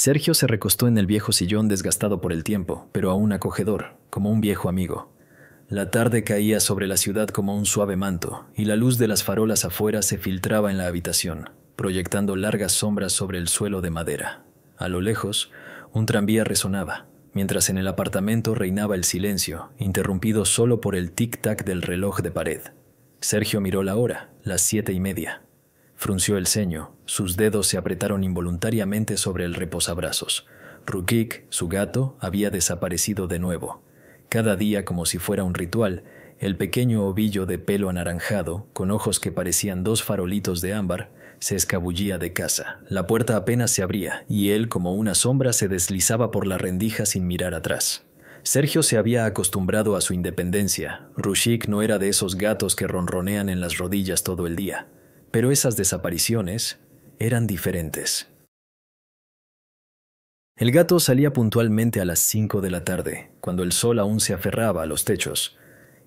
Sergio se recostó en el viejo sillón desgastado por el tiempo, pero aún acogedor, como un viejo amigo. La tarde caía sobre la ciudad como un suave manto, y la luz de las farolas afuera se filtraba en la habitación, proyectando largas sombras sobre el suelo de madera. A lo lejos, un tranvía resonaba, mientras en el apartamento reinaba el silencio, interrumpido solo por el tic-tac del reloj de pared. Sergio miró la hora, las 7:30. Frunció el ceño, sus dedos se apretaron involuntariamente sobre el reposabrazos. Rukik, su gato, había desaparecido de nuevo. Cada día, como si fuera un ritual, el pequeño ovillo de pelo anaranjado, con ojos que parecían dos farolitos de ámbar, se escabullía de casa. La puerta apenas se abría, y él, como una sombra, se deslizaba por la rendija sin mirar atrás. Sergio se había acostumbrado a su independencia. Rukik no era de esos gatos que ronronean en las rodillas todo el día. Pero esas desapariciones eran diferentes. El gato salía puntualmente a las 5 de la tarde, cuando el sol aún se aferraba a los techos,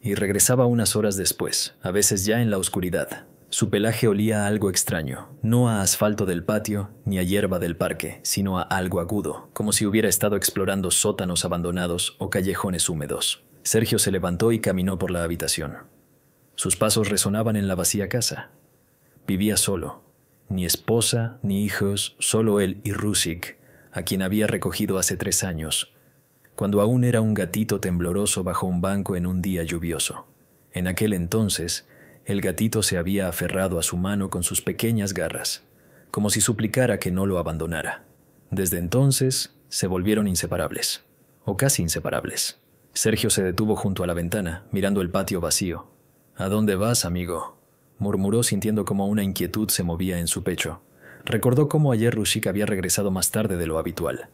y regresaba unas horas después, a veces ya en la oscuridad. Su pelaje olía a algo extraño, no a asfalto del patio ni a hierba del parque, sino a algo agudo, como si hubiera estado explorando sótanos abandonados o callejones húmedos. Sergio se levantó y caminó por la habitación. Sus pasos resonaban en la vacía casa. Vivía solo, ni esposa ni hijos, solo él y Rukik, a quien había recogido hace 3 años, cuando aún era un gatito tembloroso bajo un banco en un día lluvioso. En aquel entonces, el gatito se había aferrado a su mano con sus pequeñas garras, como si suplicara que no lo abandonara. Desde entonces, se volvieron inseparables, o casi inseparables. Sergio se detuvo junto a la ventana, mirando el patio vacío. «¿A dónde vas, amigo?», murmuró sintiendo como una inquietud se movía en su pecho. Recordó cómo ayer Rukik había regresado más tarde de lo habitual.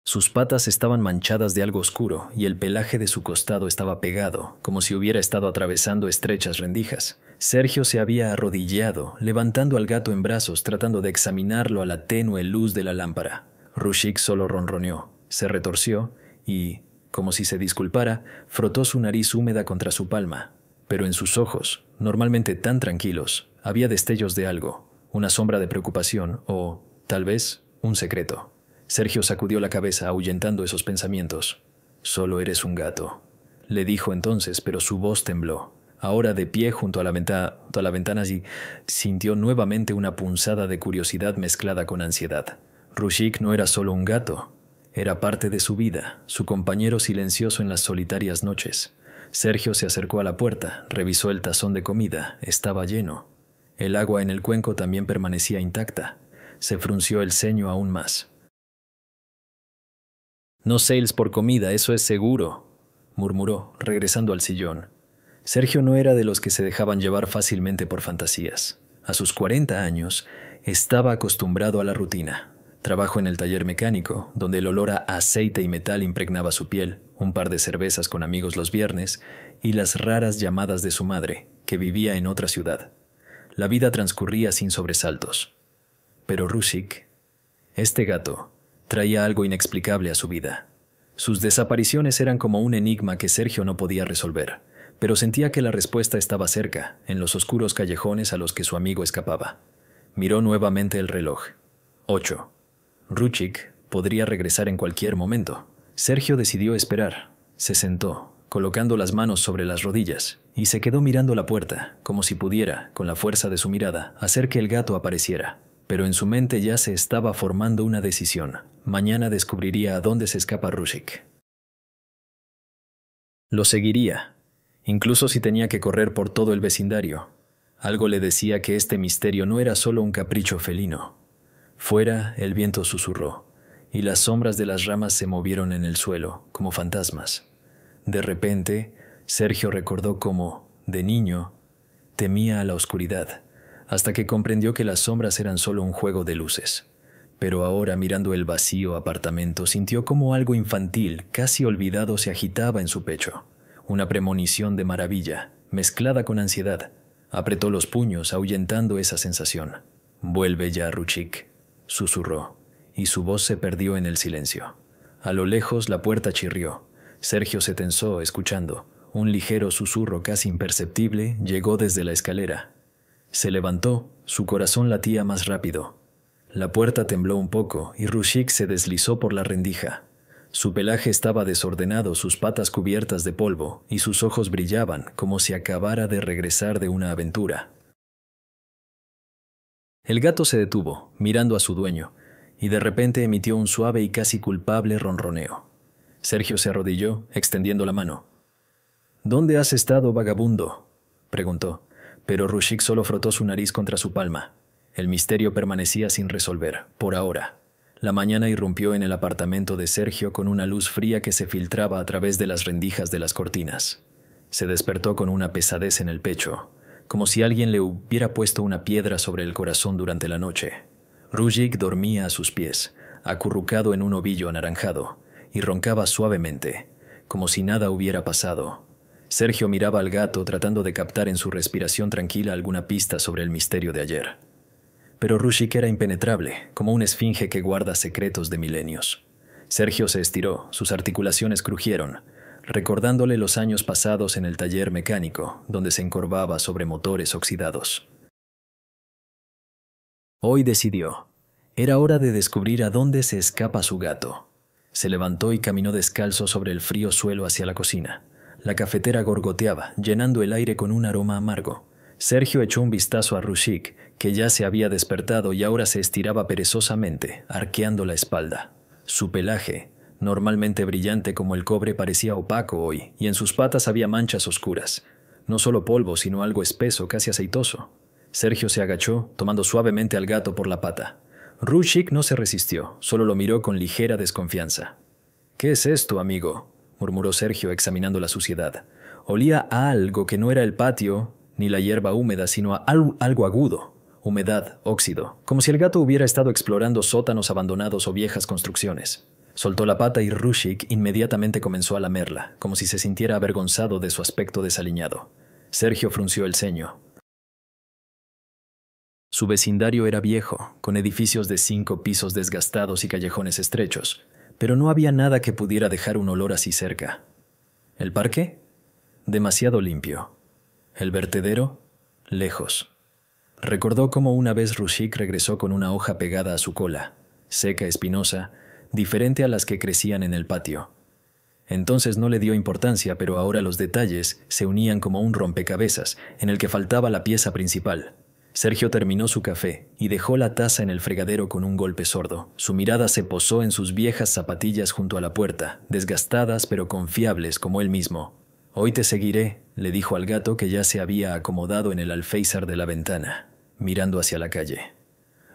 Sus patas estaban manchadas de algo oscuro y el pelaje de su costado estaba pegado, como si hubiera estado atravesando estrechas rendijas. Sergio se había arrodillado, levantando al gato en brazos, tratando de examinarlo a la tenue luz de la lámpara. Rukik solo ronroneó, se retorció y, como si se disculpara, frotó su nariz húmeda contra su palma. Pero en sus ojos, normalmente tan tranquilos, había destellos de algo, una sombra de preocupación o, tal vez, un secreto. Sergio sacudió la cabeza ahuyentando esos pensamientos. «Solo eres un gato», le dijo entonces, pero su voz tembló. Ahora de pie junto a la ventana sintió nuevamente una punzada de curiosidad mezclada con ansiedad. Rukik no era solo un gato, era parte de su vida, su compañero silencioso en las solitarias noches. Sergio se acercó a la puerta, revisó el tazón de comida, estaba lleno. El agua en el cuenco también permanecía intacta. Se frunció el ceño aún más. «No sales por comida, eso es seguro», murmuró, regresando al sillón. Sergio no era de los que se dejaban llevar fácilmente por fantasías. A sus 40 años, estaba acostumbrado a la rutina. Trabajo en el taller mecánico, donde el olor a aceite y metal impregnaba su piel, un par de cervezas con amigos los viernes y las raras llamadas de su madre, que vivía en otra ciudad. La vida transcurría sin sobresaltos. Pero Rukik, este gato, traía algo inexplicable a su vida. Sus desapariciones eran como un enigma que Sergio no podía resolver, pero sentía que la respuesta estaba cerca, en los oscuros callejones a los que su amigo escapaba. Miró nuevamente el reloj. 8. Rukik podría regresar en cualquier momento. Sergio decidió esperar. Se sentó, colocando las manos sobre las rodillas, y se quedó mirando la puerta, como si pudiera, con la fuerza de su mirada, hacer que el gato apareciera. Pero en su mente ya se estaba formando una decisión. Mañana descubriría a dónde se escapa Rukik. Lo seguiría, incluso si tenía que correr por todo el vecindario. Algo le decía que este misterio no era solo un capricho felino. Fuera, el viento susurró, y las sombras de las ramas se movieron en el suelo, como fantasmas. De repente, Sergio recordó cómo, de niño, temía a la oscuridad, hasta que comprendió que las sombras eran solo un juego de luces. Pero ahora, mirando el vacío apartamento, sintió como algo infantil, casi olvidado, se agitaba en su pecho. Una premonición de maravilla, mezclada con ansiedad. Apretó los puños, ahuyentando esa sensación. «Vuelve ya, Rukik», susurró, y su voz se perdió en el silencio. A lo lejos la puerta chirrió. Sergio se tensó, escuchando. Un ligero susurro casi imperceptible llegó desde la escalera. Se levantó, su corazón latía más rápido. La puerta tembló un poco y Rushik se deslizó por la rendija. Su pelaje estaba desordenado, sus patas cubiertas de polvo, y sus ojos brillaban como si acabara de regresar de una aventura. El gato se detuvo, mirando a su dueño, y de repente emitió un suave y casi culpable ronroneo. Sergio se arrodilló, extendiendo la mano. «¿Dónde has estado, vagabundo?», preguntó, pero Rushik solo frotó su nariz contra su palma. El misterio permanecía sin resolver, por ahora. La mañana irrumpió en el apartamento de Sergio con una luz fría que se filtraba a través de las rendijas de las cortinas. Se despertó con una pesadez en el pecho, como si alguien le hubiera puesto una piedra sobre el corazón durante la noche. Rushik dormía a sus pies, acurrucado en un ovillo anaranjado, y roncaba suavemente, como si nada hubiera pasado. Sergio miraba al gato tratando de captar en su respiración tranquila alguna pista sobre el misterio de ayer. Pero Rushik era impenetrable, como una esfinge que guarda secretos de milenios. Sergio se estiró, sus articulaciones crujieron, recordándole los años pasados en el taller mecánico, donde se encorvaba sobre motores oxidados. Hoy decidió. Era hora de descubrir a dónde se escapa su gato. Se levantó y caminó descalzo sobre el frío suelo hacia la cocina. La cafetera gorgoteaba, llenando el aire con un aroma amargo. Sergio echó un vistazo a Rushik, que ya se había despertado y ahora se estiraba perezosamente, arqueando la espalda. Su pelaje, normalmente brillante como el cobre, parecía opaco hoy, y en sus patas había manchas oscuras. No solo polvo, sino algo espeso, casi aceitoso. Sergio se agachó, tomando suavemente al gato por la pata. Rushik no se resistió, solo lo miró con ligera desconfianza. «¿Qué es esto, amigo?», murmuró Sergio examinando la suciedad. Olía a algo que no era el patio ni la hierba húmeda, sino a algo agudo. Humedad, óxido, como si el gato hubiera estado explorando sótanos abandonados o viejas construcciones. Soltó la pata y Rushik inmediatamente comenzó a lamerla, como si se sintiera avergonzado de su aspecto desaliñado. Sergio frunció el ceño. Su vecindario era viejo, con edificios de 5 pisos desgastados y callejones estrechos, pero no había nada que pudiera dejar un olor así cerca. ¿El parque? Demasiado limpio. ¿El vertedero? Lejos. Recordó cómo una vez Rushik regresó con una hoja pegada a su cola, seca, espinosa, diferente a las que crecían en el patio. Entonces no le dio importancia, pero ahora los detalles se unían como un rompecabezas en el que faltaba la pieza principal. Sergio terminó su café y dejó la taza en el fregadero con un golpe sordo. Su mirada se posó en sus viejas zapatillas junto a la puerta, desgastadas pero confiables como él mismo. «Hoy te seguiré», le dijo al gato que ya se había acomodado en el alféizar de la ventana, mirando hacia la calle.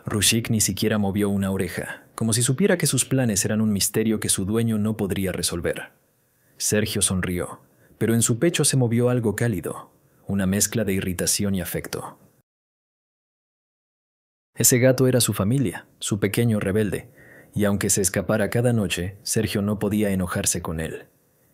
Rushik ni siquiera movió una oreja, como si supiera que sus planes eran un misterio que su dueño no podría resolver. Sergio sonrió, pero en su pecho se movió algo cálido, una mezcla de irritación y afecto. Ese gato era su familia, su pequeño rebelde, y aunque se escapara cada noche, Sergio no podía enojarse con él.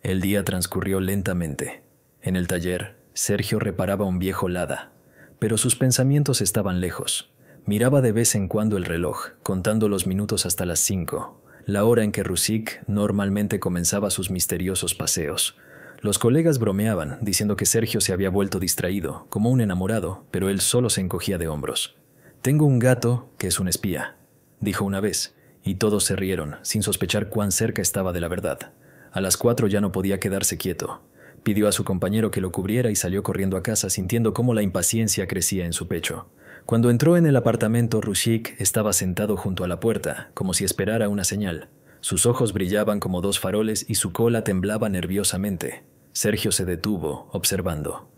El día transcurrió lentamente. En el taller, Sergio reparaba un viejo Lada, pero sus pensamientos estaban lejos. Miraba de vez en cuando el reloj, contando los minutos hasta las 5, la hora en que Rushik normalmente comenzaba sus misteriosos paseos. Los colegas bromeaban, diciendo que Sergio se había vuelto distraído, como un enamorado, pero él solo se encogía de hombros. «Tengo un gato que es un espía», dijo una vez, y todos se rieron, sin sospechar cuán cerca estaba de la verdad. A las 4 ya no podía quedarse quieto. Pidió a su compañero que lo cubriera y salió corriendo a casa, sintiendo cómo la impaciencia crecía en su pecho. Cuando entró en el apartamento, Rushik estaba sentado junto a la puerta, como si esperara una señal. Sus ojos brillaban como 2 faroles y su cola temblaba nerviosamente. Sergio se detuvo, observando.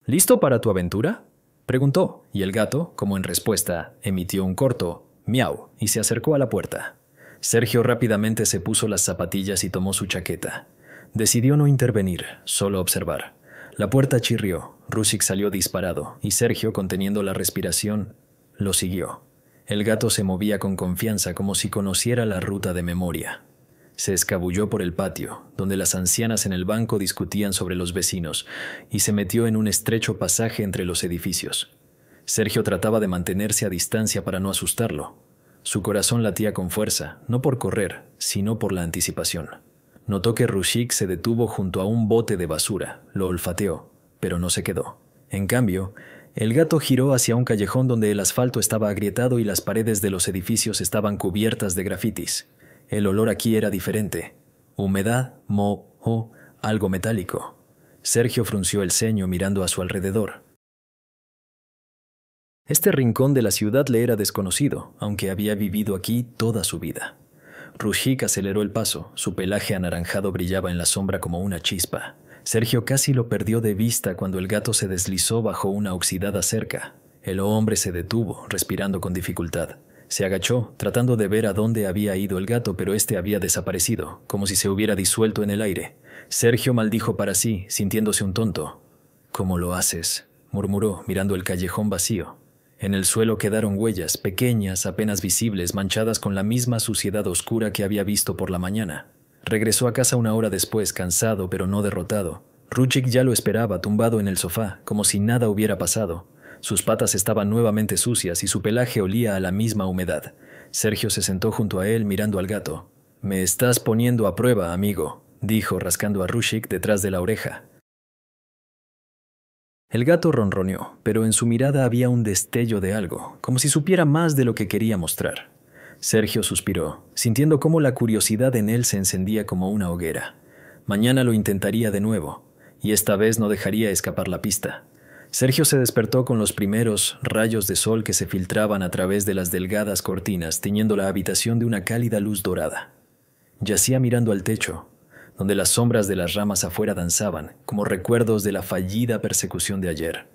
«¿Listo para tu aventura?», preguntó, y el gato, como en respuesta, emitió un corto miau y se acercó a la puerta. Sergio rápidamente se puso las zapatillas y tomó su chaqueta. Decidió no intervenir, solo observar. La puerta chirrió, Rushik salió disparado, y Sergio, conteniendo la respiración, lo siguió. El gato se movía con confianza, como si conociera la ruta de memoria. Se escabulló por el patio, donde las ancianas en el banco discutían sobre los vecinos, y se metió en un estrecho pasaje entre los edificios. Sergio trataba de mantenerse a distancia para no asustarlo. Su corazón latía con fuerza, no por correr, sino por la anticipación. Notó que Rushik se detuvo junto a un bote de basura, lo olfateó, pero no se quedó. En cambio, El gato giró hacia un callejón donde el asfalto estaba agrietado y las paredes de los edificios estaban cubiertas de grafitis. El olor aquí era diferente. Humedad, moho, algo metálico. Sergio frunció el ceño mirando a su alrededor. Este rincón de la ciudad le era desconocido, aunque había vivido aquí toda su vida. Rushik aceleró el paso, su pelaje anaranjado brillaba en la sombra como una chispa. Sergio casi lo perdió de vista cuando el gato se deslizó bajo una oxidada cerca. El hombre se detuvo, respirando con dificultad. Se agachó, tratando de ver a dónde había ido el gato, pero este había desaparecido, como si se hubiera disuelto en el aire. Sergio maldijo para sí, sintiéndose un tonto. «¿Cómo lo haces?», murmuró, mirando el callejón vacío. En el suelo quedaron huellas, pequeñas, apenas visibles, manchadas con la misma suciedad oscura que había visto por la mañana. Regresó a casa una hora después, cansado pero no derrotado. Ruchik ya lo esperaba, tumbado en el sofá, como si nada hubiera pasado. Sus patas estaban nuevamente sucias y su pelaje olía a la misma humedad. Sergio se sentó junto a él mirando al gato. «Me estás poniendo a prueba, amigo», dijo, rascando a Ruchik detrás de la oreja. El gato ronroneó, pero en su mirada había un destello de algo, como si supiera más de lo que quería mostrar. Sergio suspiró, sintiendo cómo la curiosidad en él se encendía como una hoguera. Mañana lo intentaría de nuevo, y esta vez no dejaría escapar la pista. Sergio se despertó con los primeros rayos de sol que se filtraban a través de las delgadas cortinas, tiñendo la habitación de una cálida luz dorada. Yacía mirando al techo, donde las sombras de las ramas afuera danzaban, como recuerdos de la fallida persecución de ayer.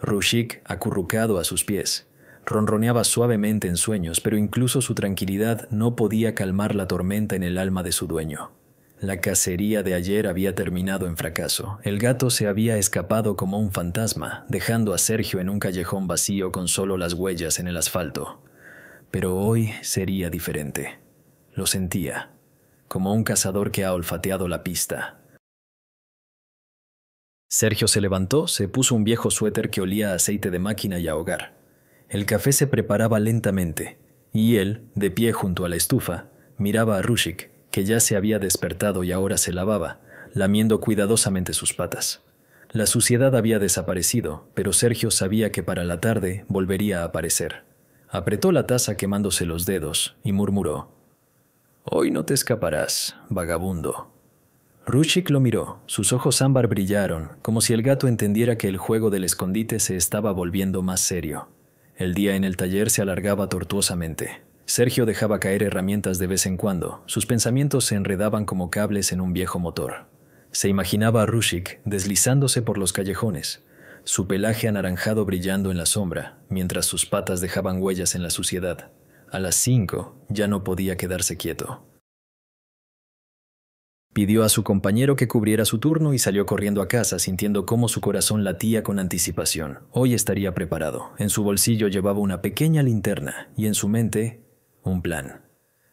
Rushik, acurrucado a sus pies, ronroneaba suavemente en sueños, pero incluso su tranquilidad no podía calmar la tormenta en el alma de su dueño. La cacería de ayer había terminado en fracaso. El gato se había escapado como un fantasma, dejando a Sergio en un callejón vacío con solo las huellas en el asfalto. Pero hoy sería diferente. Lo sentía, como un cazador que ha olfateado la pista. Sergio se levantó, se puso un viejo suéter que olía a aceite de máquina y a hogar. El café se preparaba lentamente, y él, de pie junto a la estufa, miraba a Rushik, que ya se había despertado y ahora se lavaba, lamiendo cuidadosamente sus patas. La suciedad había desaparecido, pero Sergio sabía que para la tarde volvería a aparecer. Apretó la taza quemándose los dedos y murmuró: «Hoy no te escaparás, vagabundo». Rushik lo miró, sus ojos ámbar brillaron, como si el gato entendiera que el juego del escondite se estaba volviendo más serio. El día en el taller se alargaba tortuosamente. Sergio dejaba caer herramientas de vez en cuando, sus pensamientos se enredaban como cables en un viejo motor. Se imaginaba a Rushik deslizándose por los callejones, su pelaje anaranjado brillando en la sombra, mientras sus patas dejaban huellas en la suciedad. A las 5 ya no podía quedarse quieto. Pidió a su compañero que cubriera su turno y salió corriendo a casa, sintiendo cómo su corazón latía con anticipación. Hoy estaría preparado. En su bolsillo llevaba una pequeña linterna y en su mente un plan.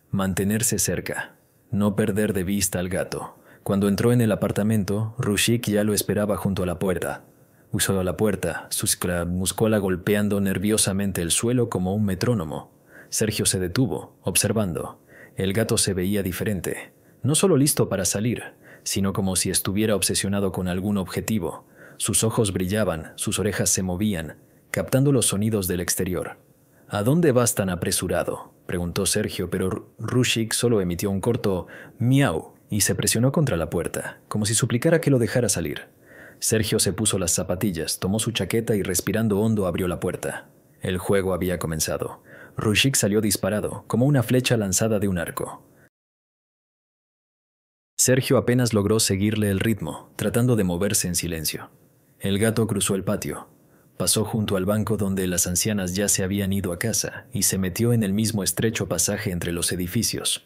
Mantenerse cerca, no perder de vista al gato. Cuando entró en el apartamento, Rushik ya lo esperaba junto a la puerta. Usó la puerta, su muscola golpeando nerviosamente el suelo como un metrónomo. Sergio se detuvo, observando. El gato se veía diferente, no solo listo para salir, sino como si estuviera obsesionado con algún objetivo. Sus ojos brillaban, sus orejas se movían, captando los sonidos del exterior. «¿A dónde vas tan apresurado?», preguntó Sergio, pero Rushik solo emitió un corto miau y se presionó contra la puerta, como si suplicara que lo dejara salir. Sergio se puso las zapatillas, tomó su chaqueta y respirando hondo abrió la puerta. El juego había comenzado. Rushik salió disparado, como una flecha lanzada de un arco. Sergio apenas logró seguirle el ritmo, tratando de moverse en silencio. El gato cruzó el patio, pasó junto al banco donde las ancianas ya se habían ido a casa y se metió en el mismo estrecho pasaje entre los edificios.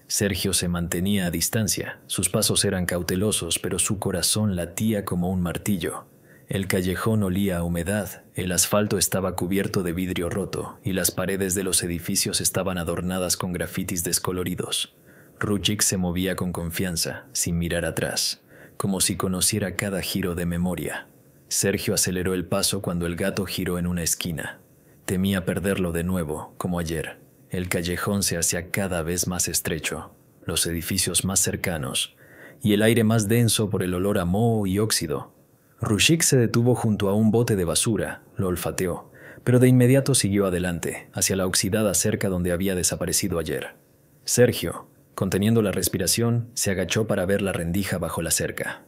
Sergio se mantenía a distancia, sus pasos eran cautelosos, pero su corazón latía como un martillo. El callejón olía a humedad, el asfalto estaba cubierto de vidrio roto y las paredes de los edificios estaban adornadas con grafitis descoloridos. Ruchik se movía con confianza, sin mirar atrás, como si conociera cada giro de memoria. Sergio aceleró el paso cuando el gato giró en una esquina. Temía perderlo de nuevo, como ayer. El callejón se hacía cada vez más estrecho, los edificios más cercanos, y el aire más denso por el olor a moho y óxido. Rushik se detuvo junto a un bote de basura, lo olfateó, pero de inmediato siguió adelante, hacia la oxidada cerca donde había desaparecido ayer. Sergio, conteniendo la respiración, se agachó para ver la rendija bajo la cerca.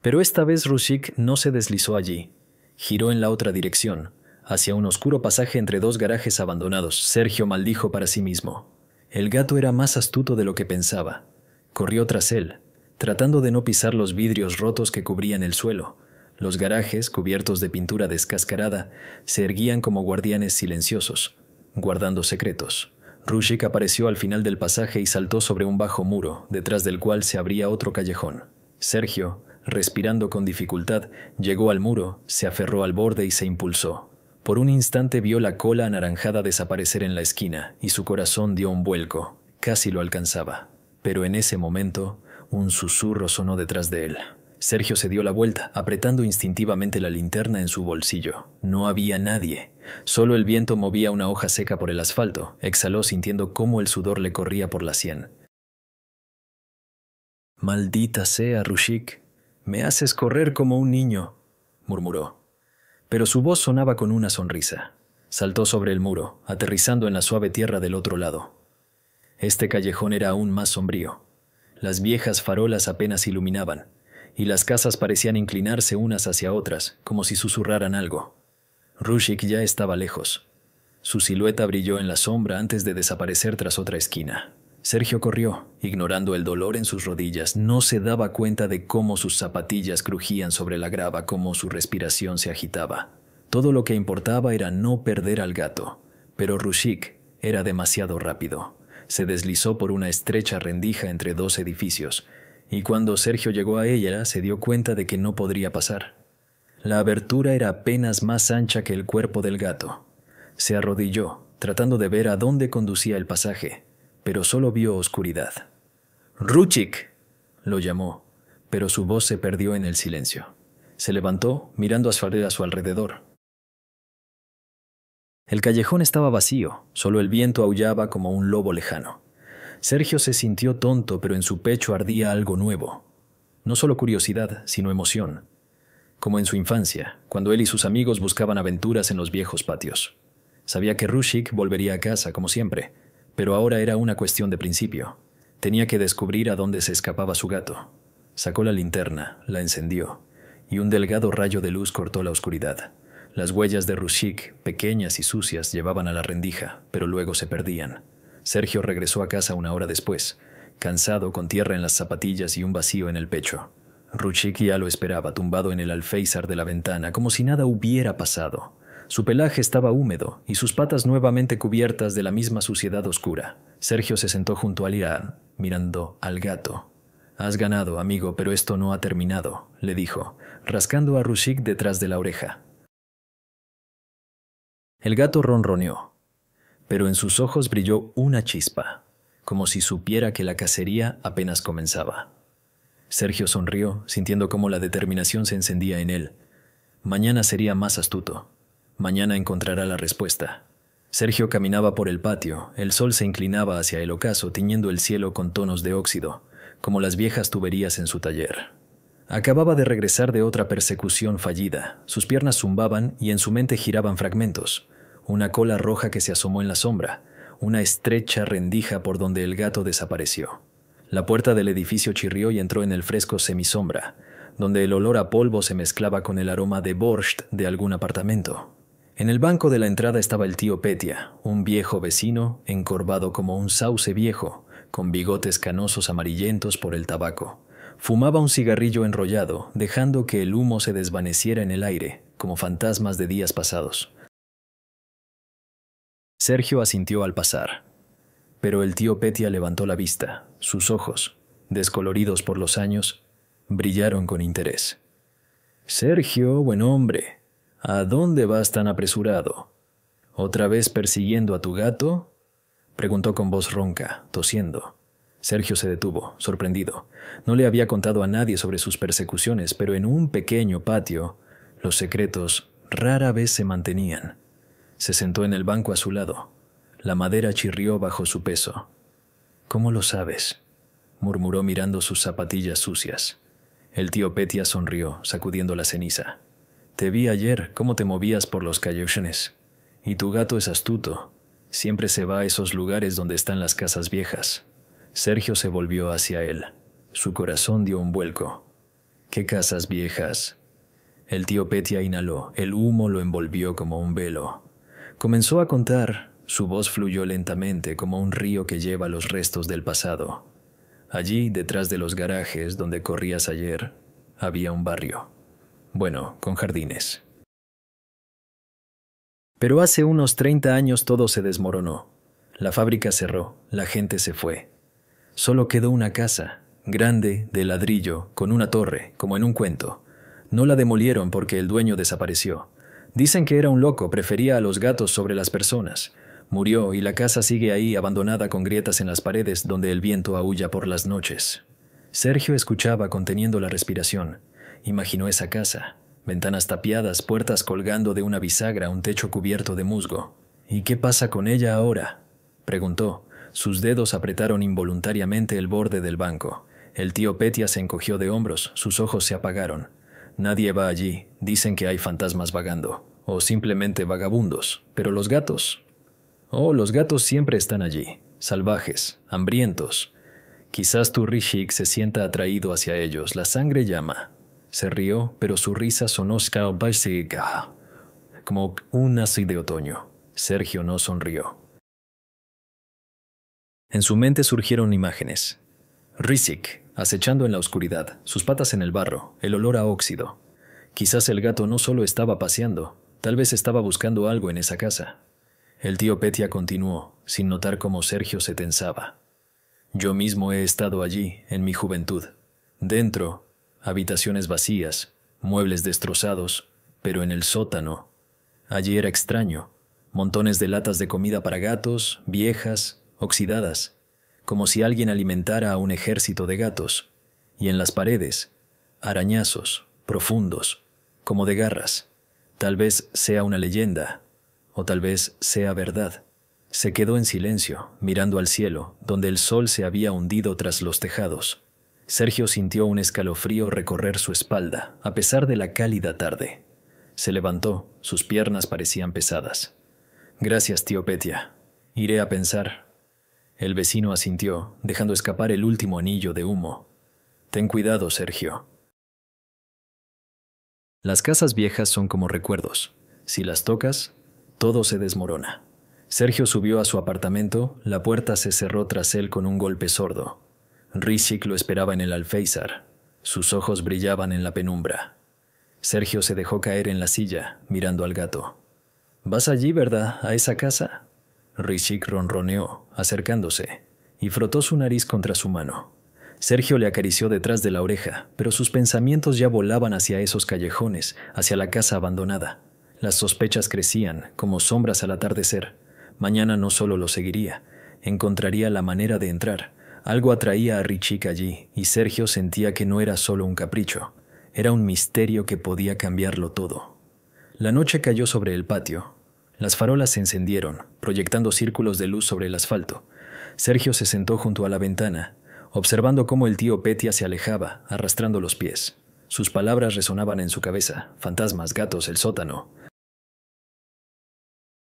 Pero esta vez Rushik no se deslizó allí. Giró en la otra dirección, hacia un oscuro pasaje entre dos garajes abandonados. Sergio maldijo para sí mismo. El gato era más astuto de lo que pensaba. Corrió tras él, tratando de no pisar los vidrios rotos que cubrían el suelo. Los garajes, cubiertos de pintura descascarada, se erguían como guardianes silenciosos, guardando secretos. Rushik apareció al final del pasaje y saltó sobre un bajo muro, detrás del cual se abría otro callejón. Sergio, respirando con dificultad, llegó al muro, se aferró al borde y se impulsó. Por un instante vio la cola anaranjada desaparecer en la esquina y su corazón dio un vuelco. Casi lo alcanzaba. Pero en ese momento, un susurro sonó detrás de él. Sergio se dio la vuelta, apretando instintivamente la linterna en su bolsillo. No había nadie. Solo el viento movía una hoja seca por el asfalto. Exhaló sintiendo cómo el sudor le corría por la sien. «Maldita sea, Rushik. Me haces correr como un niño», murmuró. Pero su voz sonaba con una sonrisa. Saltó sobre el muro, aterrizando en la suave tierra del otro lado. Este callejón era aún más sombrío. Las viejas farolas apenas iluminaban, y las casas parecían inclinarse unas hacia otras, como si susurraran algo. Rushik ya estaba lejos. Su silueta brilló en la sombra antes de desaparecer tras otra esquina. Sergio corrió, ignorando el dolor en sus rodillas. No se daba cuenta de cómo sus zapatillas crujían sobre la grava, cómo su respiración se agitaba. Todo lo que importaba era no perder al gato. Pero Rushik era demasiado rápido. Se deslizó por una estrecha rendija entre dos edificios, y cuando Sergio llegó a ella se dio cuenta de que no podría pasar. La abertura era apenas más ancha que el cuerpo del gato. Se arrodilló, tratando de ver a dónde conducía el pasaje, pero solo vio oscuridad. «Rushik», lo llamó, pero su voz se perdió en el silencio. Se levantó, mirando a su alrededor. El callejón estaba vacío, solo el viento aullaba como un lobo lejano. Sergio se sintió tonto, pero en su pecho ardía algo nuevo. No solo curiosidad, sino emoción. Como en su infancia, cuando él y sus amigos buscaban aventuras en los viejos patios. Sabía que Rushik volvería a casa, como siempre, pero ahora era una cuestión de principio. Tenía que descubrir a dónde se escapaba su gato. Sacó la linterna, la encendió, y un delgado rayo de luz cortó la oscuridad. Las huellas de Rushik, pequeñas y sucias, llevaban a la rendija, pero luego se perdían. Sergio regresó a casa una hora después, cansado, con tierra en las zapatillas y un vacío en el pecho. Rushik ya lo esperaba, tumbado en el alféizar de la ventana, como si nada hubiera pasado. Su pelaje estaba húmedo y sus patas nuevamente cubiertas de la misma suciedad oscura. Sergio se sentó junto al Irán, mirando al gato. «Has ganado, amigo, pero esto no ha terminado», le dijo, rascando a Rushik detrás de la oreja. El gato ronroneó, pero en sus ojos brilló una chispa, como si supiera que la cacería apenas comenzaba. Sergio sonrió, sintiendo cómo la determinación se encendía en él. Mañana sería más astuto. Mañana encontrará la respuesta. Sergio caminaba por el patio. El sol se inclinaba hacia el ocaso, tiñendo el cielo con tonos de óxido, como las viejas tuberías en su taller. Acababa de regresar de otra persecución fallida. Sus piernas zumbaban y en su mente giraban fragmentos. Una cola roja que se asomó en la sombra, una estrecha rendija por donde el gato desapareció. La puerta del edificio chirrió y entró en el fresco semisombra, donde el olor a polvo se mezclaba con el aroma de borscht de algún apartamento. En el banco de la entrada estaba el tío Petya, un viejo vecino, encorvado como un sauce viejo, con bigotes canosos amarillentos por el tabaco. Fumaba un cigarrillo enrollado, dejando que el humo se desvaneciera en el aire, como fantasmas de días pasados. Sergio asintió al pasar, pero el tío Petya levantó la vista. Sus ojos, descoloridos por los años, brillaron con interés. «Sergio, buen hombre, ¿a dónde vas tan apresurado? ¿Otra vez persiguiendo a tu gato?», preguntó con voz ronca, tosiendo. Sergio se detuvo, sorprendido. No le había contado a nadie sobre sus persecuciones, pero en un pequeño patio, los secretos rara vez se mantenían. Se sentó en el banco a su lado. La madera chirrió bajo su peso. «¿Cómo lo sabes?», murmuró mirando sus zapatillas sucias. El tío Petya sonrió, sacudiendo la ceniza. Te vi ayer cómo te movías por los callejones. Y tu gato es astuto. Siempre se va a esos lugares donde están las casas viejas. Sergio se volvió hacia él. Su corazón dio un vuelco. ¿Qué casas viejas? El tío Petya inhaló. El humo lo envolvió como un velo. Comenzó a contar. Su voz fluyó lentamente como un río que lleva los restos del pasado. Allí, detrás de los garajes donde corrías ayer, había un barrio. Bueno, con jardines. Pero hace unos 30 años todo se desmoronó. La fábrica cerró, la gente se fue. Solo quedó una casa, grande, de ladrillo, con una torre, como en un cuento. No la demolieron porque el dueño desapareció. Dicen que era un loco, prefería a los gatos sobre las personas. Murió y la casa sigue ahí abandonada con grietas en las paredes donde el viento aúlla por las noches. Sergio escuchaba conteniendo la respiración. Imaginó esa casa. Ventanas tapiadas, puertas colgando de una bisagra, un techo cubierto de musgo. ¿Y qué pasa con ella ahora?, preguntó. Sus dedos apretaron involuntariamente el borde del banco. El tío Petya se encogió de hombros, sus ojos se apagaron. Nadie va allí, dicen que hay fantasmas vagando, o simplemente vagabundos. Pero los gatos... Oh, los gatos siempre están allí, salvajes, hambrientos. Quizás tu Rishik se sienta atraído hacia ellos, la sangre llama. Se rió, pero su risa sonó skalbasiga, como un así de otoño. Sergio no sonrió. En su mente surgieron imágenes. Rishik, acechando en la oscuridad, sus patas en el barro, el olor a óxido. Quizás el gato no solo estaba paseando, tal vez estaba buscando algo en esa casa. El tío Petya continuó, sin notar cómo Sergio se tensaba. Yo mismo he estado allí, en mi juventud. Dentro, habitaciones vacías, muebles destrozados, pero en el sótano. Allí era extraño. Montones de latas de comida para gatos, viejas, oxidadas, como si alguien alimentara a un ejército de gatos. Y en las paredes, arañazos, profundos, como de garras. Tal vez sea una leyenda, o tal vez sea verdad. Se quedó en silencio, mirando al cielo, donde el sol se había hundido tras los tejados. Sergio sintió un escalofrío recorrer su espalda, a pesar de la cálida tarde. Se levantó, sus piernas parecían pesadas. Gracias, tío Petya. Iré a pensar. El vecino asintió, dejando escapar el último anillo de humo. Ten cuidado, Sergio. Las casas viejas son como recuerdos. Si las tocas, todo se desmorona. Sergio subió a su apartamento, la puerta se cerró tras él con un golpe sordo. Rishik lo esperaba en el alféizar. Sus ojos brillaban en la penumbra. Sergio se dejó caer en la silla, mirando al gato. «¿Vas allí, verdad, a esa casa?» Rishik ronroneó, acercándose, y frotó su nariz contra su mano. Sergio le acarició detrás de la oreja, pero sus pensamientos ya volaban hacia esos callejones, hacia la casa abandonada. Las sospechas crecían, como sombras al atardecer. Mañana no solo lo seguiría, encontraría la manera de entrar. Algo atraía a Rishik allí, y Sergio sentía que no era solo un capricho. Era un misterio que podía cambiarlo todo. La noche cayó sobre el patio. Las farolas se encendieron, proyectando círculos de luz sobre el asfalto. Sergio se sentó junto a la ventana, observando cómo el tío Petya se alejaba, arrastrando los pies. Sus palabras resonaban en su cabeza: fantasmas, gatos, el sótano.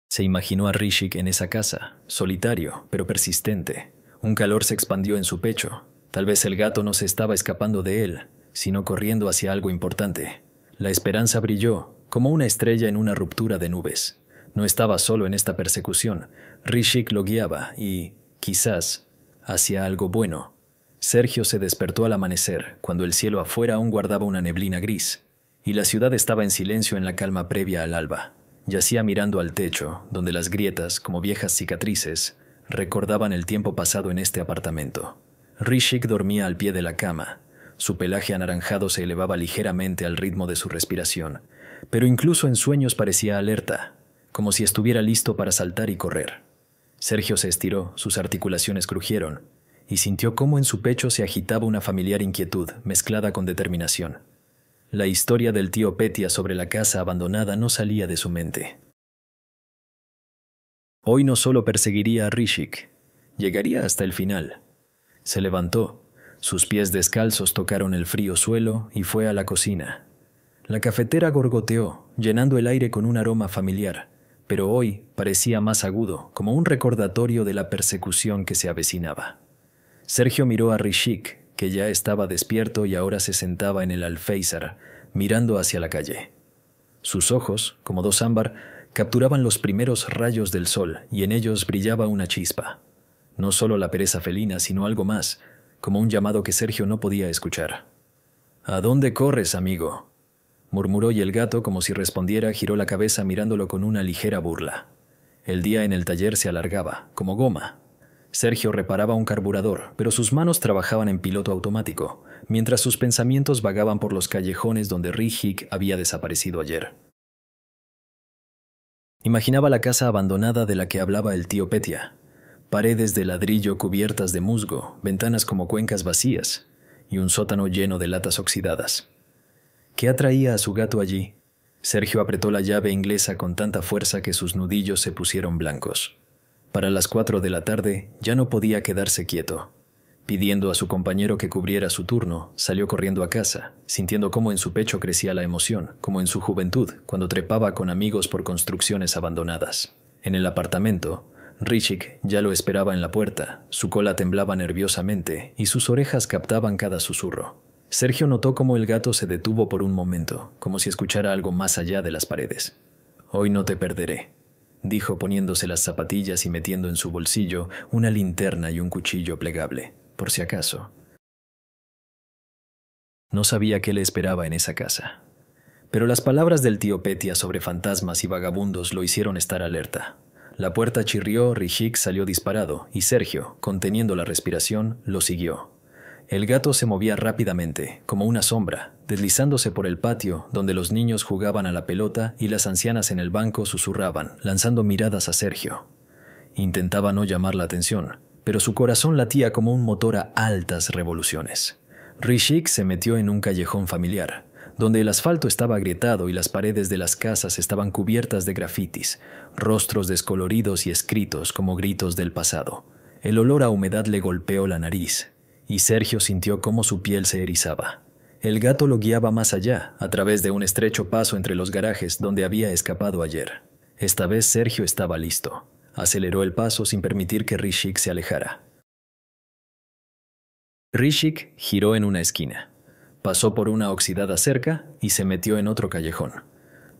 Se imaginó a Rishik en esa casa, solitario, pero persistente. Un calor se expandió en su pecho. Tal vez el gato no se estaba escapando de él, sino corriendo hacia algo importante. La esperanza brilló, como una estrella en una ruptura de nubes. No estaba solo en esta persecución. Rishik lo guiaba y, quizás, hacia algo bueno. Sergio se despertó al amanecer, cuando el cielo afuera aún guardaba una neblina gris, y la ciudad estaba en silencio en la calma previa al alba. Yacía mirando al techo, donde las grietas, como viejas cicatrices, recordaban el tiempo pasado en este apartamento. Rishik dormía al pie de la cama. Su pelaje anaranjado se elevaba ligeramente al ritmo de su respiración, pero incluso en sueños parecía alerta, como si estuviera listo para saltar y correr. Sergio se estiró, sus articulaciones crujieron, y sintió cómo en su pecho se agitaba una familiar inquietud mezclada con determinación. La historia del tío Petya sobre la casa abandonada no salía de su mente. Hoy no solo perseguiría a Rishik, llegaría hasta el final. Se levantó. Sus pies descalzos tocaron el frío suelo y fue a la cocina. La cafetera gorgoteó, llenando el aire con un aroma familiar, pero hoy parecía más agudo, como un recordatorio de la persecución que se avecinaba. Sergio miró a Rishik, que ya estaba despierto y ahora se sentaba en el alféizar, mirando hacia la calle. Sus ojos, como dos ámbar, capturaban los primeros rayos del sol y en ellos brillaba una chispa. No solo la pereza felina, sino algo más, como un llamado que Sergio no podía escuchar. «¿A dónde corres, amigo?», murmuró, y el gato, como si respondiera, giró la cabeza mirándolo con una ligera burla. El día en el taller se alargaba, como goma. Sergio reparaba un carburador, pero sus manos trabajaban en piloto automático, mientras sus pensamientos vagaban por los callejones donde Rishik había desaparecido ayer. Imaginaba la casa abandonada de la que hablaba el tío Petya. Paredes de ladrillo cubiertas de musgo, ventanas como cuencas vacías y un sótano lleno de latas oxidadas. ¿Qué atraía a su gato allí? Sergio apretó la llave inglesa con tanta fuerza que sus nudillos se pusieron blancos. Para las 4 de la tarde ya no podía quedarse quieto. Pidiendo a su compañero que cubriera su turno, salió corriendo a casa, sintiendo cómo en su pecho crecía la emoción, como en su juventud, cuando trepaba con amigos por construcciones abandonadas. En el apartamento, Rishik ya lo esperaba en la puerta, su cola temblaba nerviosamente y sus orejas captaban cada susurro. Sergio notó cómo el gato se detuvo por un momento, como si escuchara algo más allá de las paredes. «Hoy no te perderé», dijo poniéndose las zapatillas y metiendo en su bolsillo una linterna y un cuchillo plegable, por si acaso. No sabía qué le esperaba en esa casa, pero las palabras del tío Petya sobre fantasmas y vagabundos lo hicieron estar alerta. La puerta chirrió, Rishik salió disparado y Sergio, conteniendo la respiración, lo siguió. El gato se movía rápidamente, como una sombra, deslizándose por el patio donde los niños jugaban a la pelota y las ancianas en el banco susurraban, lanzando miradas a Sergio. Intentaba no llamar la atención, pero su corazón latía como un motor a altas revoluciones. Rishik se metió en un callejón familiar, donde el asfalto estaba agrietado y las paredes de las casas estaban cubiertas de grafitis, rostros descoloridos y escritos como gritos del pasado. El olor a humedad le golpeó la nariz, y Sergio sintió cómo su piel se erizaba. El gato lo guiaba más allá, a través de un estrecho paso entre los garajes donde había escapado ayer. Esta vez Sergio estaba listo. Aceleró el paso sin permitir que Rishik se alejara. Rishik giró en una esquina, pasó por una oxidada cerca y se metió en otro callejón,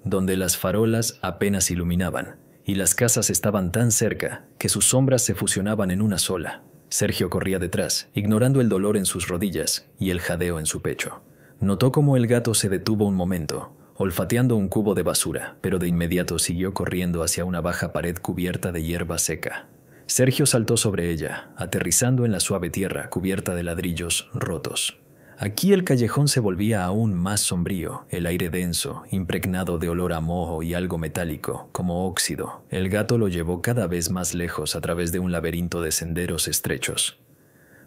donde las farolas apenas iluminaban y las casas estaban tan cerca que sus sombras se fusionaban en una sola. Sergio corría detrás, ignorando el dolor en sus rodillas y el jadeo en su pecho. Notó cómo el gato se detuvo un momento, olfateando un cubo de basura, pero de inmediato siguió corriendo hacia una baja pared cubierta de hierba seca. Sergio saltó sobre ella, aterrizando en la suave tierra cubierta de ladrillos rotos. Aquí el callejón se volvía aún más sombrío, el aire denso, impregnado de olor a moho y algo metálico, como óxido. El gato lo llevó cada vez más lejos a través de un laberinto de senderos estrechos,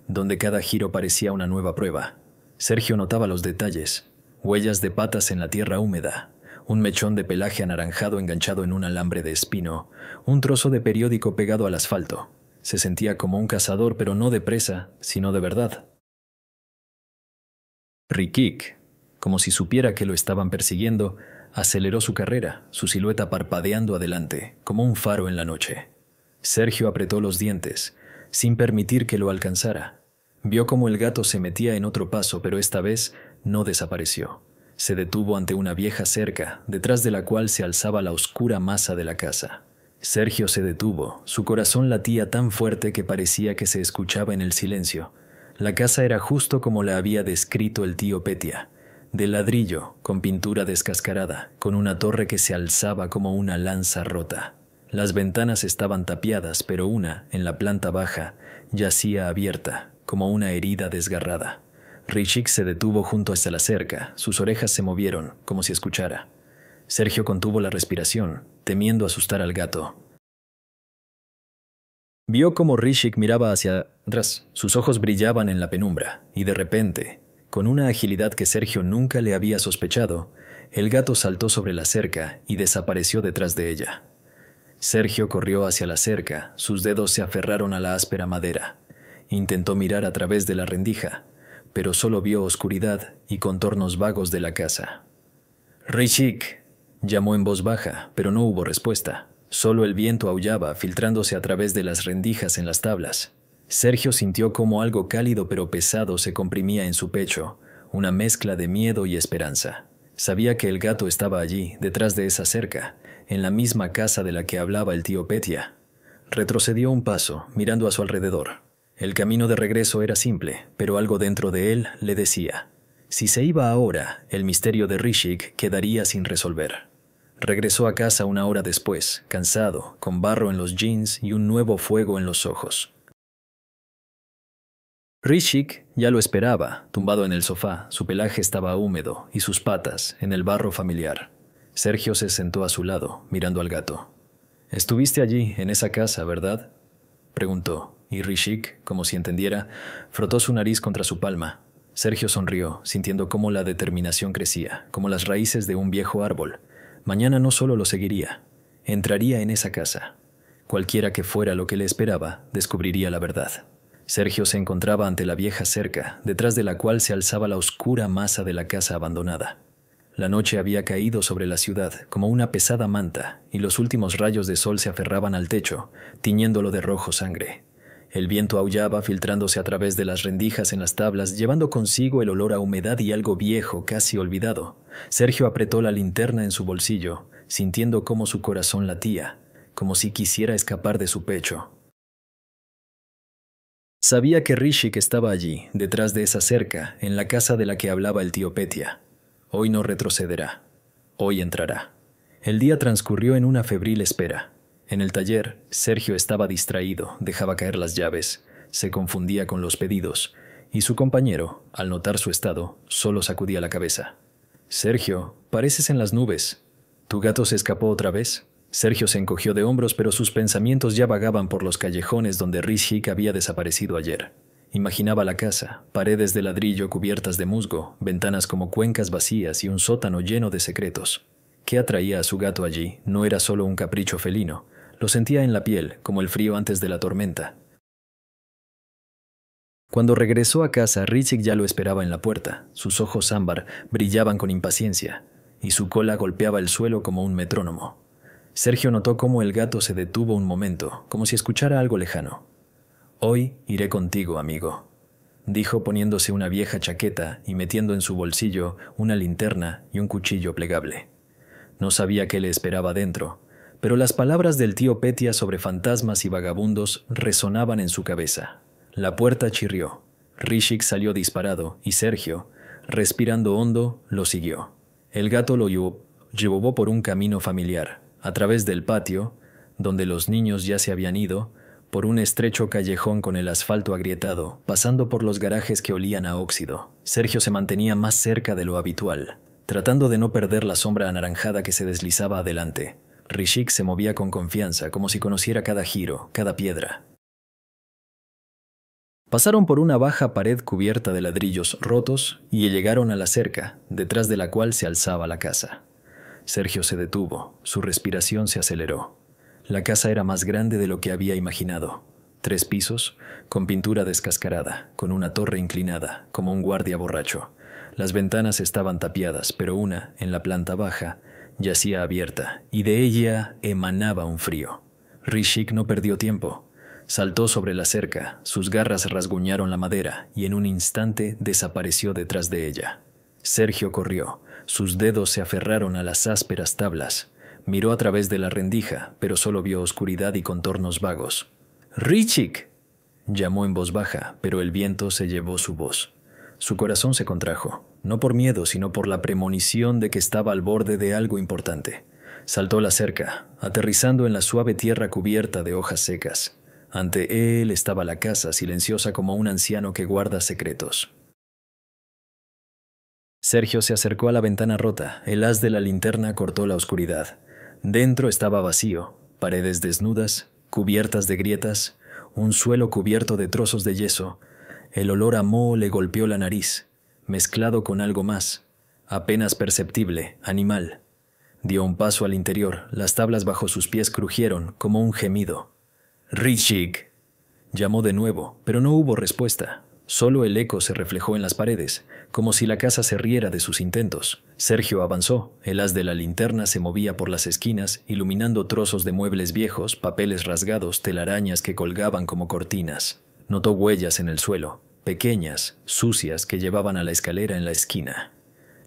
donde cada giro parecía una nueva prueba. Sergio notaba los detalles: huellas de patas en la tierra húmeda, un mechón de pelaje anaranjado enganchado en un alambre de espino, un trozo de periódico pegado al asfalto. Se sentía como un cazador, pero no de presa, sino de verdad. Rishik, como si supiera que lo estaban persiguiendo, aceleró su carrera, su silueta parpadeando adelante, como un faro en la noche. Sergio apretó los dientes, sin permitir que lo alcanzara. Vio cómo el gato se metía en otro paso, pero esta vez no desapareció. Se detuvo ante una vieja cerca, detrás de la cual se alzaba la oscura masa de la casa. Sergio se detuvo, su corazón latía tan fuerte que parecía que se escuchaba en el silencio. La casa era justo como la había descrito el tío Petya, de ladrillo, con pintura descascarada, con una torre que se alzaba como una lanza rota. Las ventanas estaban tapiadas, pero una, en la planta baja, yacía abierta, como una herida desgarrada. Rishik se detuvo junto hasta la cerca, sus orejas se movieron, como si escuchara. Sergio contuvo la respiración, temiendo asustar al gato. Vio cómo Rishik miraba hacia atrás, sus ojos brillaban en la penumbra, y de repente, con una agilidad que Sergio nunca le había sospechado, el gato saltó sobre la cerca y desapareció detrás de ella. Sergio corrió hacia la cerca, sus dedos se aferraron a la áspera madera. Intentó mirar a través de la rendija, pero solo vio oscuridad y contornos vagos de la casa. «Rishik», llamó en voz baja, pero no hubo respuesta. Solo el viento aullaba, filtrándose a través de las rendijas en las tablas. Sergio sintió como algo cálido pero pesado se comprimía en su pecho, una mezcla de miedo y esperanza. Sabía que el gato estaba allí, detrás de esa cerca, en la misma casa de la que hablaba el tío Petya. Retrocedió un paso, mirando a su alrededor. El camino de regreso era simple, pero algo dentro de él le decía: si se iba ahora, el misterio de Rishik quedaría sin resolver. Regresó a casa una hora después, cansado, con barro en los jeans y un nuevo fuego en los ojos. Rishik ya lo esperaba, tumbado en el sofá. Su pelaje estaba húmedo y sus patas en el barro familiar. Sergio se sentó a su lado, mirando al gato. «Estuviste allí, en esa casa, ¿verdad?», preguntó, y Rishik, como si entendiera, frotó su nariz contra su palma. Sergio sonrió, sintiendo cómo la determinación crecía, como las raíces de un viejo árbol. Mañana no solo lo seguiría, entraría en esa casa. Cualquiera que fuera lo que le esperaba, descubriría la verdad. Sergio se encontraba ante la vieja cerca, detrás de la cual se alzaba la oscura masa de la casa abandonada. La noche había caído sobre la ciudad como una pesada manta, y los últimos rayos de sol se aferraban al techo, tiñéndolo de rojo sangre. El viento aullaba, filtrándose a través de las rendijas en las tablas, llevando consigo el olor a humedad y algo viejo, casi olvidado. Sergio apretó la linterna en su bolsillo, sintiendo cómo su corazón latía, como si quisiera escapar de su pecho. Sabía que Rishik estaba allí, detrás de esa cerca, en la casa de la que hablaba el tío Petya. Hoy no retrocederá. Hoy entrará. El día transcurrió en una febril espera. En el taller, Sergio estaba distraído, dejaba caer las llaves, se confundía con los pedidos, y su compañero, al notar su estado, solo sacudía la cabeza. «Sergio, pareces en las nubes. ¿Tu gato se escapó otra vez?». Sergio se encogió de hombros, pero sus pensamientos ya vagaban por los callejones donde Rishik había desaparecido ayer. Imaginaba la casa, paredes de ladrillo cubiertas de musgo, ventanas como cuencas vacías y un sótano lleno de secretos. ¿Qué atraía a su gato allí? No era solo un capricho felino. Lo sentía en la piel, como el frío antes de la tormenta. Cuando regresó a casa, Rishik ya lo esperaba en la puerta. Sus ojos ámbar brillaban con impaciencia, y su cola golpeaba el suelo como un metrónomo. Sergio notó cómo el gato se detuvo un momento, como si escuchara algo lejano. «Hoy iré contigo, amigo», dijo poniéndose una vieja chaqueta y metiendo en su bolsillo una linterna y un cuchillo plegable. No sabía qué le esperaba dentro, pero las palabras del tío Petya sobre fantasmas y vagabundos resonaban en su cabeza. La puerta chirrió. Rishik salió disparado y Sergio, respirando hondo, lo siguió. El gato lo llevó por un camino familiar, a través del patio, donde los niños ya se habían ido, por un estrecho callejón con el asfalto agrietado, pasando por los garajes que olían a óxido. Sergio se mantenía más cerca de lo habitual, tratando de no perder la sombra anaranjada que se deslizaba adelante. Rishik se movía con confianza, como si conociera cada giro, cada piedra. Pasaron por una baja pared cubierta de ladrillos rotos y llegaron a la cerca, detrás de la cual se alzaba la casa. Sergio se detuvo, su respiración se aceleró. La casa era más grande de lo que había imaginado. 3 pisos, con pintura descascarada, con una torre inclinada, como un guardia borracho. Las ventanas estaban tapiadas, pero una, en la planta baja, yacía abierta, y de ella emanaba un frío. Rishik no perdió tiempo. Saltó sobre la cerca, sus garras rasguñaron la madera, y en un instante desapareció detrás de ella. Sergio corrió. Sus dedos se aferraron a las ásperas tablas. Miró a través de la rendija, pero solo vio oscuridad y contornos vagos. «¡Rishik!», llamó en voz baja, pero el viento se llevó su voz. Su corazón se contrajo, no por miedo, sino por la premonición de que estaba al borde de algo importante. Saltó la cerca, aterrizando en la suave tierra cubierta de hojas secas. Ante él estaba la casa, silenciosa como un anciano que guarda secretos. Sergio se acercó a la ventana rota. El haz de la linterna cortó la oscuridad. Dentro estaba vacío, paredes desnudas, cubiertas de grietas, un suelo cubierto de trozos de yeso. El olor a moho le golpeó la nariz, mezclado con algo más, apenas perceptible, animal. Dio un paso al interior, las tablas bajo sus pies crujieron como un gemido. «Rishik», llamó de nuevo, pero no hubo respuesta. Solo el eco se reflejó en las paredes, como si la casa se riera de sus intentos. Sergio avanzó. El haz de la linterna se movía por las esquinas, iluminando trozos de muebles viejos, papeles rasgados, telarañas que colgaban como cortinas. Notó huellas en el suelo, pequeñas, sucias, que llevaban a la escalera en la esquina.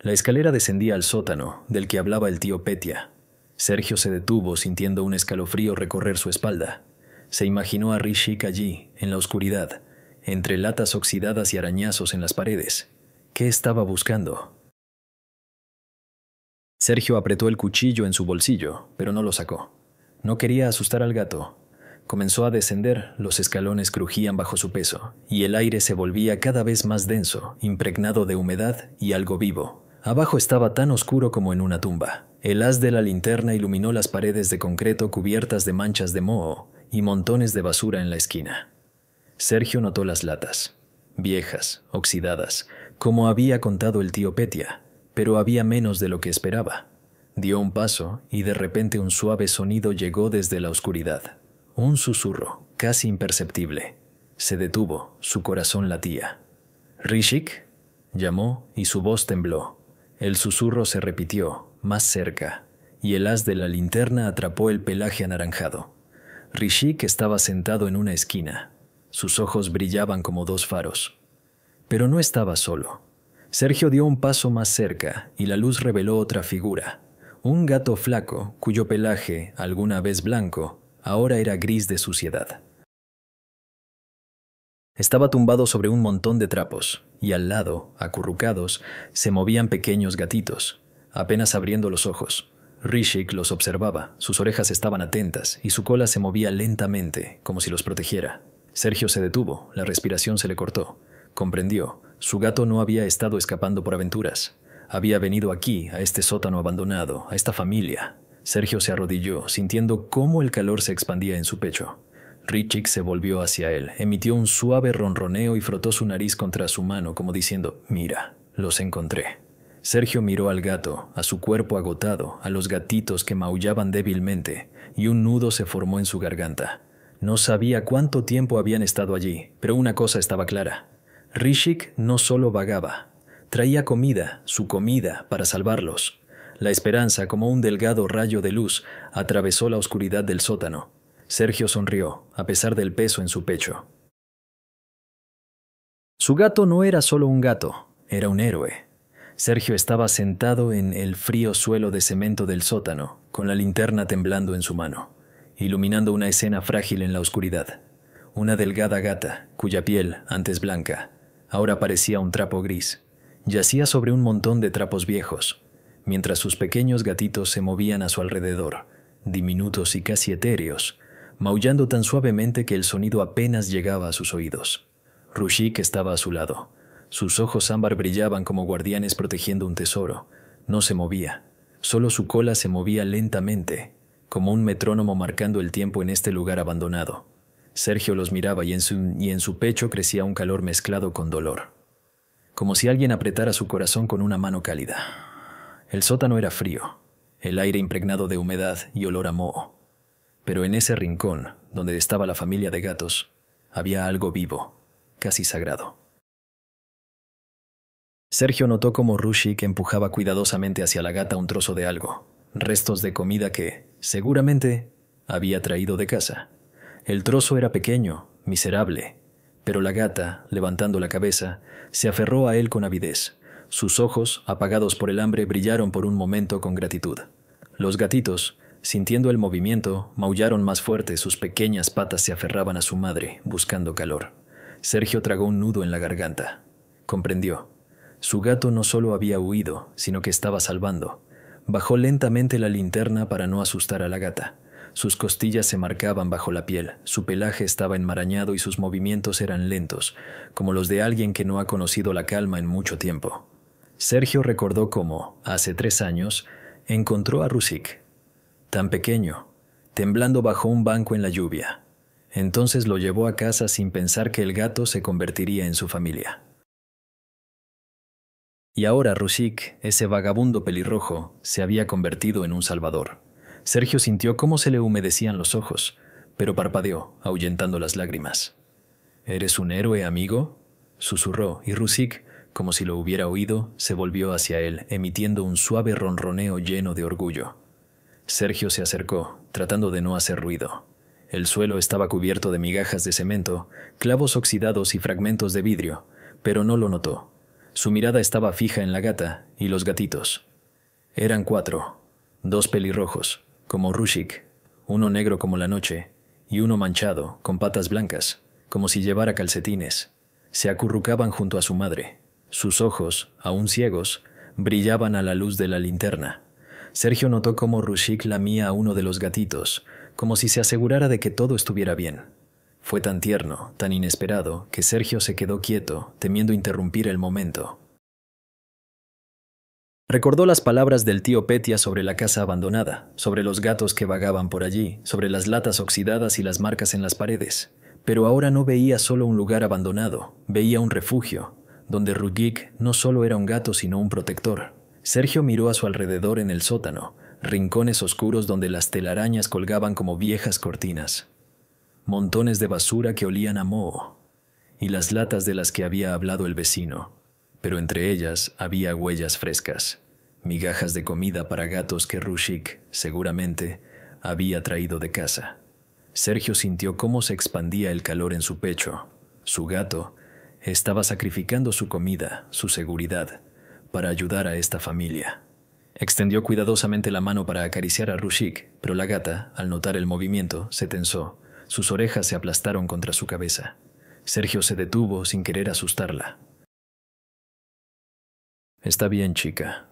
La escalera descendía al sótano, del que hablaba el tío Petya. Sergio se detuvo, sintiendo un escalofrío recorrer su espalda. Se imaginó a Rishik allí, en la oscuridad, entre latas oxidadas y arañazos en las paredes. ¿Qué estaba buscando? Sergio apretó el cuchillo en su bolsillo, pero no lo sacó. No quería asustar al gato. Comenzó a descender, los escalones crujían bajo su peso, y el aire se volvía cada vez más denso, impregnado de humedad y algo vivo. Abajo estaba tan oscuro como en una tumba. El haz de la linterna iluminó las paredes de concreto cubiertas de manchas de moho y montones de basura en la esquina. Sergio notó las latas, viejas, oxidadas, como había contado el tío Petya, pero había menos de lo que esperaba. Dio un paso y de repente un suave sonido llegó desde la oscuridad. Un susurro, casi imperceptible. Se detuvo, su corazón latía. «¿Rishik?», llamó y su voz tembló. El susurro se repitió, más cerca, y el haz de la linterna atrapó el pelaje anaranjado. Rishik estaba sentado en una esquina. Sus ojos brillaban como dos faros. Pero no estaba solo. Sergio dio un paso más cerca y la luz reveló otra figura. Un gato flaco, cuyo pelaje, alguna vez blanco, ahora era gris de suciedad. Estaba tumbado sobre un montón de trapos, y al lado, acurrucados, se movían pequeños gatitos, apenas abriendo los ojos. Rishik los observaba, sus orejas estaban atentas, y su cola se movía lentamente, como si los protegiera. Sergio se detuvo, la respiración se le cortó. Comprendió, su gato no había estado escapando por aventuras. Había venido aquí, a este sótano abandonado, a esta familia. Sergio se arrodilló, sintiendo cómo el calor se expandía en su pecho. Rishik se volvió hacia él, emitió un suave ronroneo y frotó su nariz contra su mano, como diciendo: «Mira, los encontré». Sergio miró al gato, a su cuerpo agotado, a los gatitos que maullaban débilmente, y un nudo se formó en su garganta. No sabía cuánto tiempo habían estado allí, pero una cosa estaba clara. Rishik no solo vagaba, traía comida, su comida, para salvarlos. La esperanza, como un delgado rayo de luz, atravesó la oscuridad del sótano. Sergio sonrió, a pesar del peso en su pecho. Su gato no era solo un gato, era un héroe. Sergio estaba sentado en el frío suelo de cemento del sótano, con la linterna temblando en su mano, iluminando una escena frágil en la oscuridad. Una delgada gata, cuya piel, antes blanca, ahora parecía un trapo gris, yacía sobre un montón de trapos viejos, mientras sus pequeños gatitos se movían a su alrededor, diminutos y casi etéreos, maullando tan suavemente que el sonido apenas llegaba a sus oídos. Rishik estaba a su lado. Sus ojos ámbar brillaban como guardianes protegiendo un tesoro. No se movía. Solo su cola se movía lentamente, como un metrónomo marcando el tiempo en este lugar abandonado. Sergio los miraba y en su pecho crecía un calor mezclado con dolor, como si alguien apretara su corazón con una mano cálida. El sótano era frío, el aire impregnado de humedad y olor a moho. Pero en ese rincón, donde estaba la familia de gatos, había algo vivo, casi sagrado. Sergio notó cómo Rishik empujaba cuidadosamente hacia la gata un trozo de algo, restos de comida que, seguramente, había traído de casa. El trozo era pequeño, miserable, pero la gata, levantando la cabeza, se aferró a él con avidez. Sus ojos, apagados por el hambre, brillaron por un momento con gratitud. Los gatitos, sintiendo el movimiento, maullaron más fuerte, sus pequeñas patas se aferraban a su madre, buscando calor. Sergio tragó un nudo en la garganta. Comprendió. Su gato no solo había huido, sino que estaba salvando. Bajó lentamente la linterna para no asustar a la gata. Sus costillas se marcaban bajo la piel, su pelaje estaba enmarañado y sus movimientos eran lentos, como los de alguien que no ha conocido la calma en mucho tiempo. Sergio recordó cómo, hace 3 años, encontró a Rishik, tan pequeño, temblando bajo un banco en la lluvia. Entonces lo llevó a casa sin pensar que el gato se convertiría en su familia. Y ahora Rishik, ese vagabundo pelirrojo, se había convertido en un salvador. Sergio sintió cómo se le humedecían los ojos, pero parpadeó, ahuyentando las lágrimas. «¿Eres un héroe, amigo?», susurró, y Rusik, como si lo hubiera oído, se volvió hacia él, emitiendo un suave ronroneo lleno de orgullo. Sergio se acercó, tratando de no hacer ruido. El suelo estaba cubierto de migajas de cemento, clavos oxidados y fragmentos de vidrio, pero no lo notó. Su mirada estaba fija en la gata y los gatitos. Eran 4, 2 pelirrojos, como Rusik, uno negro como la noche, y uno manchado, con patas blancas, como si llevara calcetines. Se acurrucaban junto a su madre. Sus ojos, aún ciegos, brillaban a la luz de la linterna. Sergio notó cómo Rusik lamía a uno de los gatitos, como si se asegurara de que todo estuviera bien. Fue tan tierno, tan inesperado, que Sergio se quedó quieto, temiendo interrumpir el momento. Recordó las palabras del tío Petya sobre la casa abandonada, sobre los gatos que vagaban por allí, sobre las latas oxidadas y las marcas en las paredes. Pero ahora no veía solo un lugar abandonado, veía un refugio, donde Rusik no solo era un gato sino un protector. Sergio miró a su alrededor en el sótano, rincones oscuros donde las telarañas colgaban como viejas cortinas, montones de basura que olían a moho, y las latas de las que había hablado el vecino, pero entre ellas había huellas frescas, migajas de comida para gatos que Rusik, seguramente, había traído de casa. Sergio sintió cómo se expandía el calor en su pecho. Su gato estaba sacrificando su comida, su seguridad, para ayudar a esta familia. Extendió cuidadosamente la mano para acariciar a Rusik, pero la gata, al notar el movimiento, se tensó. Sus orejas se aplastaron contra su cabeza. Sergio se detuvo sin querer asustarla. «Está bien, chica.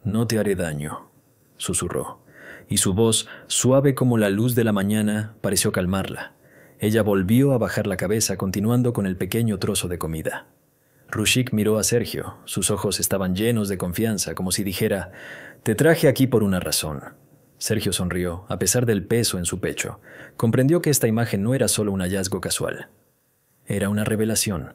No te haré daño», susurró, y su voz, suave como la luz de la mañana, pareció calmarla. Ella volvió a bajar la cabeza, continuando con el pequeño trozo de comida. Rusik miró a Sergio. Sus ojos estaban llenos de confianza, como si dijera: «Te traje aquí por una razón». Sergio sonrió, a pesar del peso en su pecho. Comprendió que esta imagen no era solo un hallazgo casual. Era una revelación.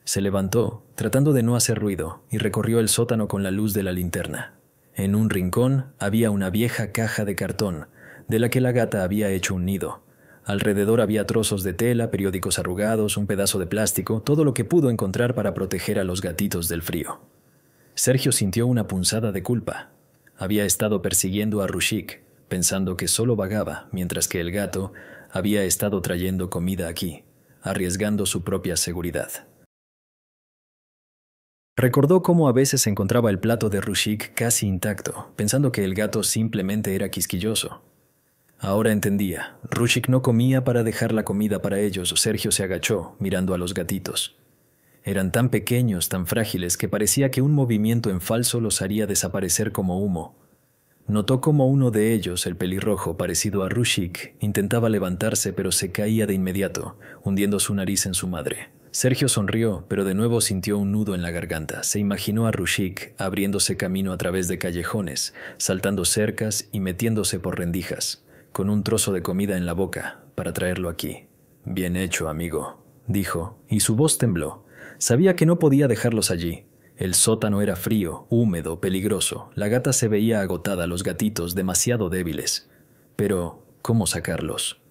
Se levantó, tratando de no hacer ruido, y recorrió el sótano con la luz de la linterna. En un rincón había una vieja caja de cartón, de la que la gata había hecho un nido. Alrededor había trozos de tela, periódicos arrugados, un pedazo de plástico, todo lo que pudo encontrar para proteger a los gatitos del frío. Sergio sintió una punzada de culpa. Había estado persiguiendo a Rusik, pensando que solo vagaba, mientras que el gato había estado trayendo comida aquí, arriesgando su propia seguridad. Recordó cómo a veces encontraba el plato de Rusik casi intacto, pensando que el gato simplemente era quisquilloso. Ahora entendía. Rusik no comía para dejar la comida para ellos. Sergio se agachó, mirando a los gatitos. Eran tan pequeños, tan frágiles, que parecía que un movimiento en falso los haría desaparecer como humo. Notó cómo uno de ellos, el pelirrojo, parecido a Rusik, intentaba levantarse, pero se caía de inmediato, hundiendo su nariz en su madre. Sergio sonrió, pero de nuevo sintió un nudo en la garganta. Se imaginó a Rusik abriéndose camino a través de callejones, saltando cercas y metiéndose por rendijas, con un trozo de comida en la boca, para traerlo aquí. «Bien hecho, amigo», dijo, y su voz tembló. Sabía que no podía dejarlos allí. El sótano era frío, húmedo, peligroso. La gata se veía agotada, los gatitos demasiado débiles. Pero, ¿cómo sacarlos?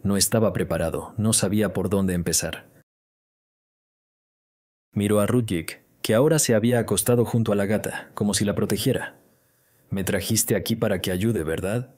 No estaba preparado, no sabía por dónde empezar. Miró a Rusik, que ahora se había acostado junto a la gata, como si la protegiera. «Me trajiste aquí para que ayude, ¿verdad?»,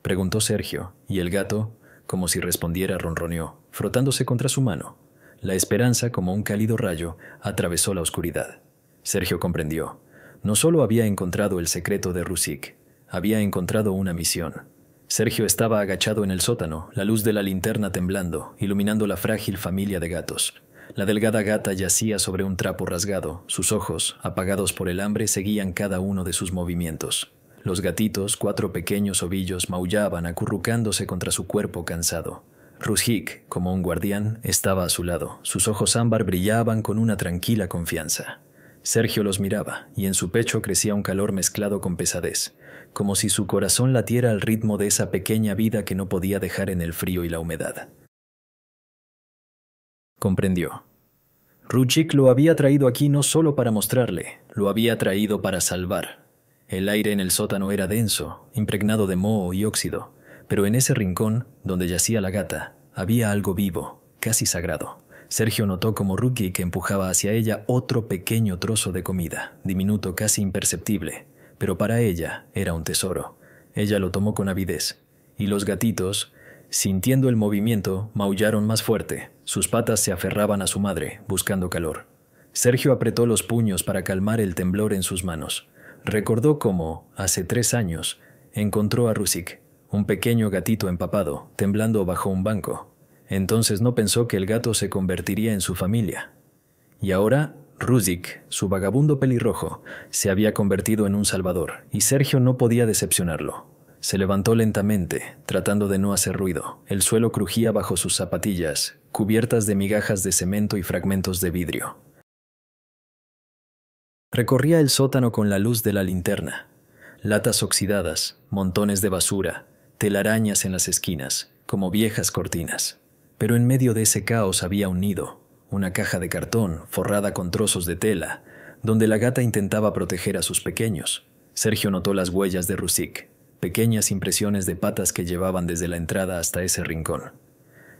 preguntó Sergio, y el gato, como si respondiera, ronroneó, frotándose contra su mano. La esperanza, como un cálido rayo, atravesó la oscuridad. Sergio comprendió. No solo había encontrado el secreto de Rusik, había encontrado una misión. Sergio estaba agachado en el sótano, la luz de la linterna temblando, iluminando la frágil familia de gatos. La delgada gata yacía sobre un trapo rasgado. Sus ojos, apagados por el hambre, seguían cada uno de sus movimientos. Los gatitos, 4 pequeños ovillos, maullaban, acurrucándose contra su cuerpo cansado. Rusik, como un guardián, estaba a su lado. Sus ojos ámbar brillaban con una tranquila confianza. Sergio los miraba, y en su pecho crecía un calor mezclado con pesadez, como si su corazón latiera al ritmo de esa pequeña vida que no podía dejar en el frío y la humedad. Comprendió. Rusik lo había traído aquí no solo para mostrarle, lo había traído para salvar. El aire en el sótano era denso, impregnado de moho y óxido, pero en ese rincón, donde yacía la gata, había algo vivo, casi sagrado. Sergio notó como Rukik empujaba hacia ella otro pequeño trozo de comida, diminuto, casi imperceptible, pero para ella era un tesoro. Ella lo tomó con avidez, y los gatitos, sintiendo el movimiento, maullaron más fuerte. Sus patas se aferraban a su madre, buscando calor. Sergio apretó los puños para calmar el temblor en sus manos. Recordó cómo, hace 3 años, encontró a Rukik, un pequeño gatito empapado, temblando bajo un banco. Entonces no pensó que el gato se convertiría en su familia. Y ahora, Rukik, su vagabundo pelirrojo, se había convertido en un salvador, y Sergio no podía decepcionarlo. Se levantó lentamente, tratando de no hacer ruido. El suelo crujía bajo sus zapatillas, cubiertas de migajas de cemento y fragmentos de vidrio. Recorría el sótano con la luz de la linterna. Latas oxidadas, montones de basura, telarañas en las esquinas, como viejas cortinas. Pero en medio de ese caos había un nido, una caja de cartón forrada con trozos de tela, donde la gata intentaba proteger a sus pequeños. Sergio notó las huellas de Rukik, pequeñas impresiones de patas que llevaban desde la entrada hasta ese rincón.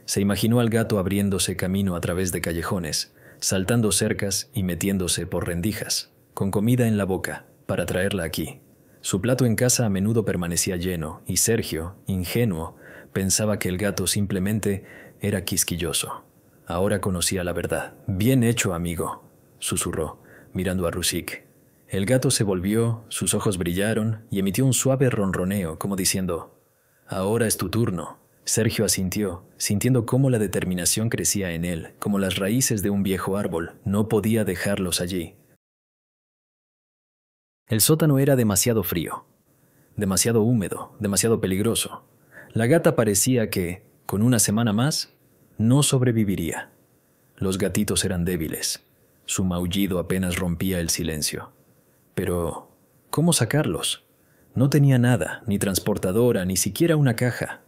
Se imaginó al gato abriéndose camino a través de callejones, saltando cercas y metiéndose por rendijas, con comida en la boca, para traerla aquí. Su plato en casa a menudo permanecía lleno, y Sergio, ingenuo, pensaba que el gato simplemente era quisquilloso. Ahora conocía la verdad. «Bien hecho, amigo», susurró, mirando a Rukik. El gato se volvió, sus ojos brillaron y emitió un suave ronroneo, como diciendo: «Ahora es tu turno». Sergio asintió, sintiendo cómo la determinación crecía en él, como las raíces de un viejo árbol. No podía dejarlos allí. El sótano era demasiado frío, demasiado húmedo, demasiado peligroso. La gata parecía que, con una semana más, no sobreviviría. Los gatitos eran débiles. Su maullido apenas rompía el silencio. Pero, ¿cómo sacarlos? No tenía nada, ni transportadora, ni siquiera una caja.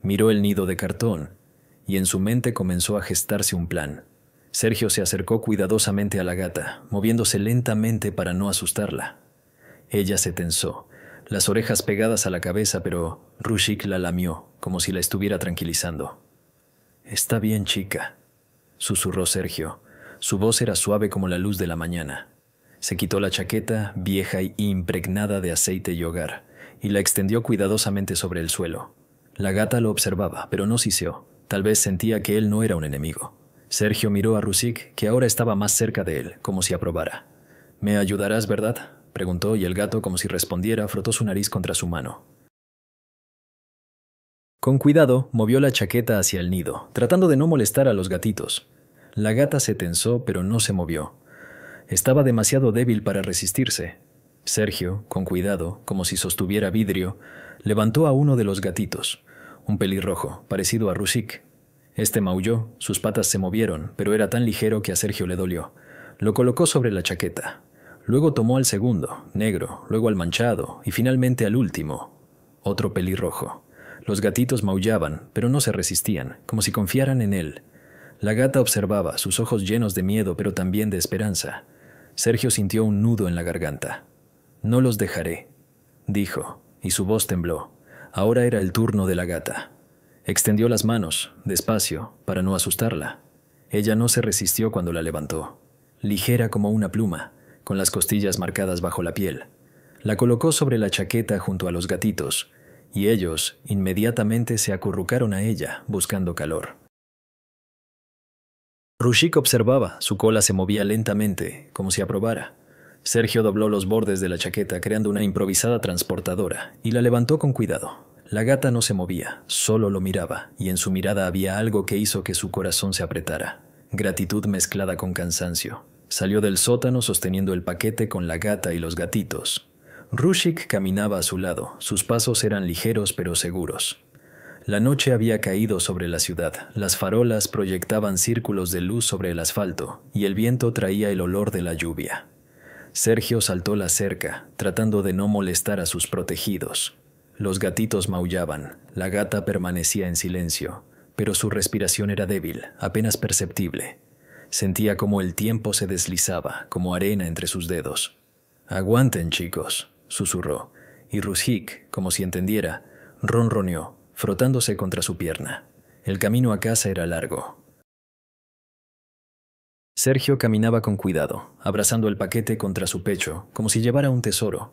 Miró el nido de cartón, y en su mente comenzó a gestarse un plan. Sergio se acercó cuidadosamente a la gata, moviéndose lentamente para no asustarla. Ella se tensó, las orejas pegadas a la cabeza, pero Rukik la lamió, como si la estuviera tranquilizando. «Está bien, chica», susurró Sergio. Su voz era suave como la luz de la mañana. Se quitó la chaqueta, vieja y impregnada de aceite y hogar, y la extendió cuidadosamente sobre el suelo. La gata lo observaba, pero no siseó. Tal vez sentía que él no era un enemigo. Sergio miró a Rukik, que ahora estaba más cerca de él, como si aprobara. «¿Me ayudarás, verdad?», preguntó, y el gato, como si respondiera, frotó su nariz contra su mano. Con cuidado, movió la chaqueta hacia el nido, tratando de no molestar a los gatitos. La gata se tensó, pero no se movió. Estaba demasiado débil para resistirse. Sergio, con cuidado, como si sostuviera vidrio, levantó a uno de los gatitos, un pelirrojo, parecido a Rukik. Este maulló, sus patas se movieron, pero era tan ligero que a Sergio le dolió. Lo colocó sobre la chaqueta. Luego tomó al segundo, negro, luego al manchado, y finalmente al último, otro pelirrojo. Los gatitos maullaban, pero no se resistían, como si confiaran en él. La gata observaba, sus ojos llenos de miedo, pero también de esperanza. Sergio sintió un nudo en la garganta. «No los dejaré», dijo, y su voz tembló. Ahora era el turno de la gata. Extendió las manos, despacio, para no asustarla. Ella no se resistió cuando la levantó. Ligera como una pluma, con las costillas marcadas bajo la piel. La colocó sobre la chaqueta junto a los gatitos, y ellos inmediatamente se acurrucaron a ella, buscando calor. Rukik observaba, su cola se movía lentamente, como si aprobara. Sergio dobló los bordes de la chaqueta, creando una improvisada transportadora, y la levantó con cuidado. La gata no se movía, solo lo miraba, y en su mirada había algo que hizo que su corazón se apretara. Gratitud mezclada con cansancio. Salió del sótano sosteniendo el paquete con la gata y los gatitos. Rukik caminaba a su lado, sus pasos eran ligeros pero seguros. La noche había caído sobre la ciudad, las farolas proyectaban círculos de luz sobre el asfalto y el viento traía el olor de la lluvia. Sergio saltó la cerca, tratando de no molestar a sus protegidos. Los gatitos maullaban, la gata permanecía en silencio, pero su respiración era débil, apenas perceptible. Sentía como el tiempo se deslizaba, como arena entre sus dedos. «Aguanten, chicos», susurró, y Rukik, como si entendiera, ronroneó, frotándose contra su pierna. El camino a casa era largo. Sergio caminaba con cuidado, abrazando el paquete contra su pecho, como si llevara un tesoro.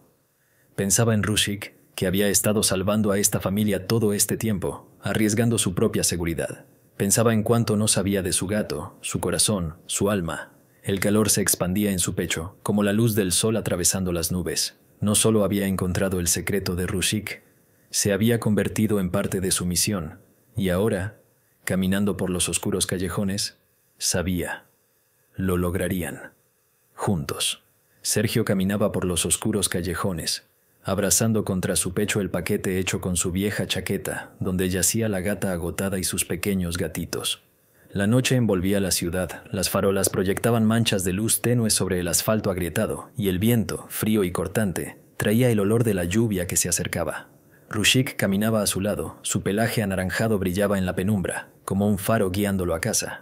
Pensaba en Rushik, que había estado salvando a esta familia todo este tiempo, arriesgando su propia seguridad. Pensaba en cuánto no sabía de su gato, su corazón, su alma. El calor se expandía en su pecho, como la luz del sol atravesando las nubes. No solo había encontrado el secreto de Rushik, se había convertido en parte de su misión, y ahora, caminando por los oscuros callejones, sabía. Lo lograrían. Juntos. Sergio caminaba por los oscuros callejones, abrazando contra su pecho el paquete hecho con su vieja chaqueta, donde yacía la gata agotada y sus pequeños gatitos. La noche envolvía la ciudad, las farolas proyectaban manchas de luz tenue sobre el asfalto agrietado, y el viento, frío y cortante, traía el olor de la lluvia que se acercaba. Rushik caminaba a su lado, su pelaje anaranjado brillaba en la penumbra, como un faro guiándolo a casa.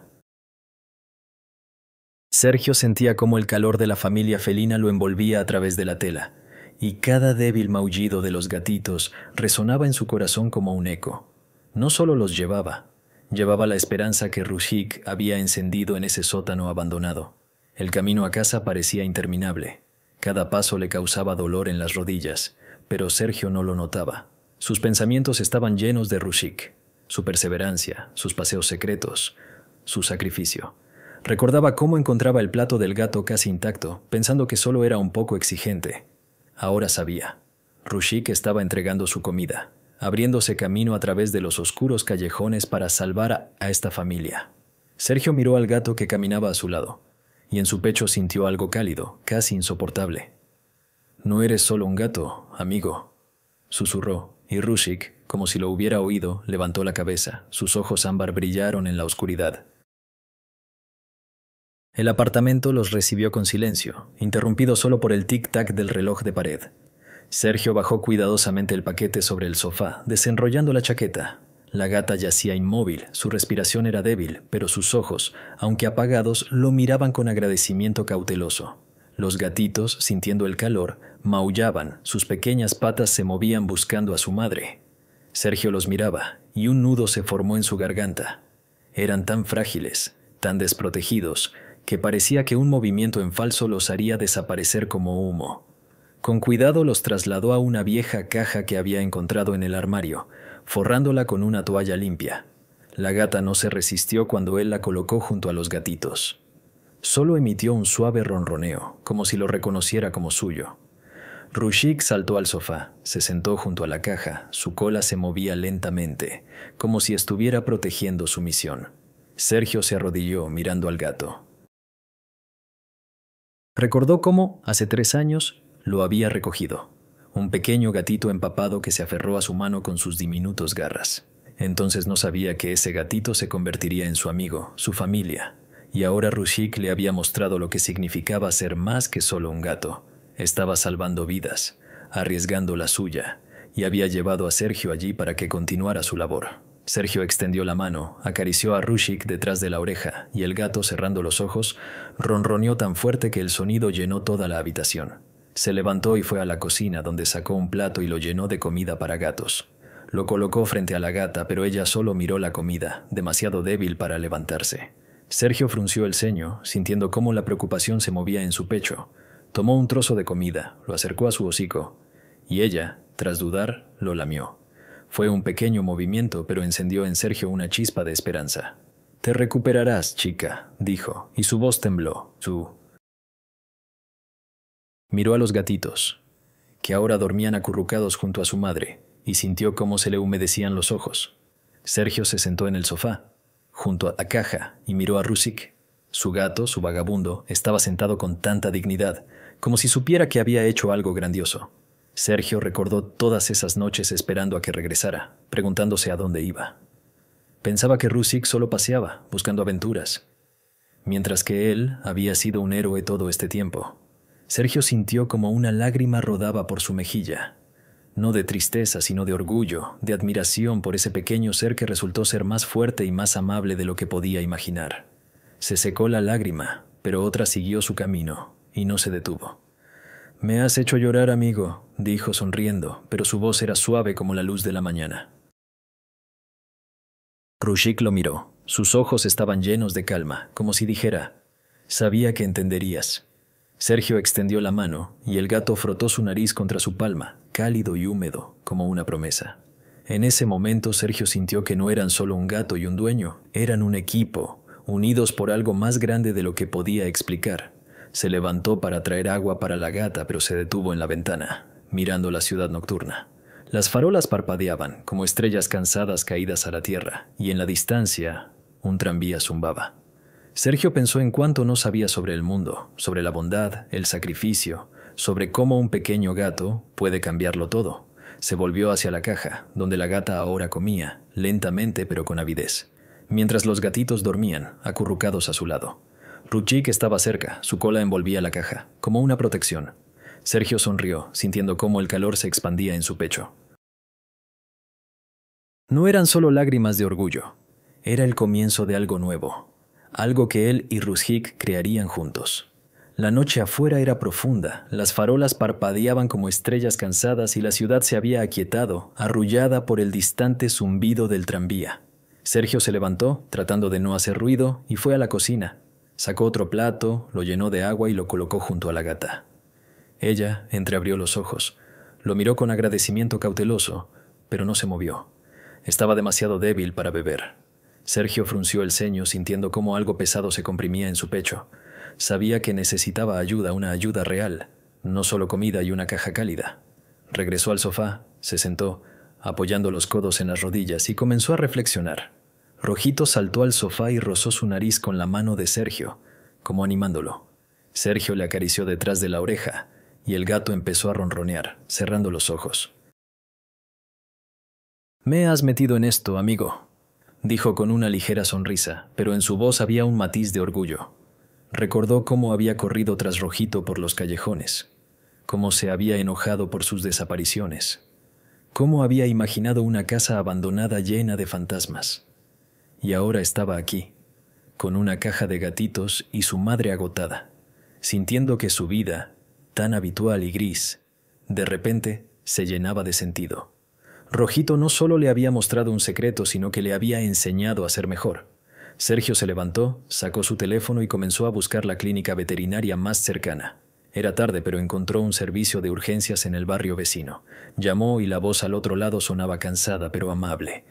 Sergio sentía cómo el calor de la familia felina lo envolvía a través de la tela, y cada débil maullido de los gatitos resonaba en su corazón como un eco. No solo los llevaba la esperanza que Rushik había encendido en ese sótano abandonado. El camino a casa parecía interminable. Cada paso le causaba dolor en las rodillas, pero Sergio no lo notaba. Sus pensamientos estaban llenos de Rushik, su perseverancia, sus paseos secretos, su sacrificio. Recordaba cómo encontraba el plato del gato casi intacto, pensando que solo era un poco exigente. Ahora sabía. Rushik estaba entregando su comida, abriéndose camino a través de los oscuros callejones para salvar a esta familia. Sergio miró al gato que caminaba a su lado, y en su pecho sintió algo cálido, casi insoportable. «No eres solo un gato, amigo», susurró, y Rushik, como si lo hubiera oído, levantó la cabeza. Sus ojos ámbar brillaron en la oscuridad. El apartamento los recibió con silencio, interrumpido solo por el tic-tac del reloj de pared. Sergio bajó cuidadosamente el paquete sobre el sofá, desenrollando la chaqueta. La gata yacía inmóvil, su respiración era débil, pero sus ojos, aunque apagados, lo miraban con agradecimiento cauteloso. Los gatitos, sintiendo el calor, maullaban, sus pequeñas patas se movían buscando a su madre. Sergio los miraba, y un nudo se formó en su garganta. Eran tan frágiles, tan desprotegidos, que parecía que un movimiento en falso los haría desaparecer como humo. Con cuidado los trasladó a una vieja caja que había encontrado en el armario, forrándola con una toalla limpia. La gata no se resistió cuando él la colocó junto a los gatitos. Solo emitió un suave ronroneo, como si lo reconociera como suyo. Rushik saltó al sofá, se sentó junto a la caja, su cola se movía lentamente, como si estuviera protegiendo su misión. Sergio se arrodilló mirando al gato. Recordó cómo, hace 3 años, lo había recogido. Un pequeño gatito empapado que se aferró a su mano con sus diminutos garras. Entonces no sabía que ese gatito se convertiría en su amigo, su familia. Y ahora Rushik le había mostrado lo que significaba ser más que solo un gato. Estaba salvando vidas, arriesgando la suya, y había llevado a Sergio allí para que continuara su labor. Sergio extendió la mano, acarició a Rushik detrás de la oreja, y el gato, cerrando los ojos, ronroneó tan fuerte que el sonido llenó toda la habitación. Se levantó y fue a la cocina, donde sacó un plato y lo llenó de comida para gatos. Lo colocó frente a la gata, pero ella solo miró la comida, demasiado débil para levantarse. Sergio frunció el ceño, sintiendo cómo la preocupación se movía en su pecho. Tomó un trozo de comida, lo acercó a su hocico, y ella, tras dudar, lo lamió. Fue un pequeño movimiento, pero encendió en Sergio una chispa de esperanza. «Te recuperarás, chica», dijo, y su voz tembló. Miró a los gatitos, que ahora dormían acurrucados junto a su madre, y sintió cómo se le humedecían los ojos. Sergio se sentó en el sofá, junto a la caja, y miró a Rushik. Su gato, su vagabundo, estaba sentado con tanta dignidad, como si supiera que había hecho algo grandioso. Sergio recordó todas esas noches esperando a que regresara, preguntándose a dónde iba. Pensaba que Rushik solo paseaba, buscando aventuras, mientras que él había sido un héroe todo este tiempo. Sergio sintió como una lágrima rodaba por su mejilla, no de tristeza, sino de orgullo, de admiración por ese pequeño ser que resultó ser más fuerte y más amable de lo que podía imaginar. Se secó la lágrima, pero otra siguió su camino, y no se detuvo. «Me has hecho llorar, amigo», dijo sonriendo, pero su voz era suave como la luz de la mañana. Rushik lo miró. Sus ojos estaban llenos de calma, como si dijera: Sabía que entenderías. Sergio extendió la mano y el gato frotó su nariz contra su palma, cálido y húmedo, como una promesa. En ese momento Sergio sintió que no eran solo un gato y un dueño, eran un equipo, unidos por algo más grande de lo que podía explicar. Se levantó para traer agua para la gata, pero se detuvo en la ventana, mirando la ciudad nocturna. Las farolas parpadeaban, como estrellas cansadas caídas a la tierra, y en la distancia, un tranvía zumbaba. Sergio pensó en cuánto no sabía sobre el mundo, sobre la bondad, el sacrificio, sobre cómo un pequeño gato puede cambiarlo todo. Se volvió hacia la caja, donde la gata ahora comía, lentamente pero con avidez, mientras los gatitos dormían, acurrucados a su lado. Ruchik estaba cerca, su cola envolvía la caja, como una protección. Sergio sonrió, sintiendo cómo el calor se expandía en su pecho. No eran solo lágrimas de orgullo, era el comienzo de algo nuevo, algo que él y Ruchik crearían juntos. La noche afuera era profunda, las farolas parpadeaban como estrellas cansadas y la ciudad se había aquietado, arrullada por el distante zumbido del tranvía. Sergio se levantó, tratando de no hacer ruido, y fue a la cocina. Sacó otro plato, lo llenó de agua y lo colocó junto a la gata. Ella entreabrió los ojos, lo miró con agradecimiento cauteloso, pero no se movió. Estaba demasiado débil para beber. Sergio frunció el ceño sintiendo cómo algo pesado se comprimía en su pecho. Sabía que necesitaba ayuda, una ayuda real, no solo comida y una caja cálida. Regresó al sofá, se sentó, apoyando los codos en las rodillas, y comenzó a reflexionar. Rojito saltó al sofá y rozó su nariz con la mano de Sergio, como animándolo. Sergio le acarició detrás de la oreja, y el gato empezó a ronronear, cerrando los ojos. «Me has metido en esto, amigo», dijo con una ligera sonrisa, pero en su voz había un matiz de orgullo. Recordó cómo había corrido tras Rojito por los callejones, cómo se había enojado por sus desapariciones, cómo había imaginado una casa abandonada llena de fantasmas. Y ahora estaba aquí, con una caja de gatitos y su madre agotada, sintiendo que su vida, tan habitual y gris, de repente se llenaba de sentido. Rojito no solo le había mostrado un secreto, sino que le había enseñado a ser mejor. Sergio se levantó, sacó su teléfono y comenzó a buscar la clínica veterinaria más cercana. Era tarde, pero encontró un servicio de urgencias en el barrio vecino. Llamó y la voz al otro lado sonaba cansada, pero amable.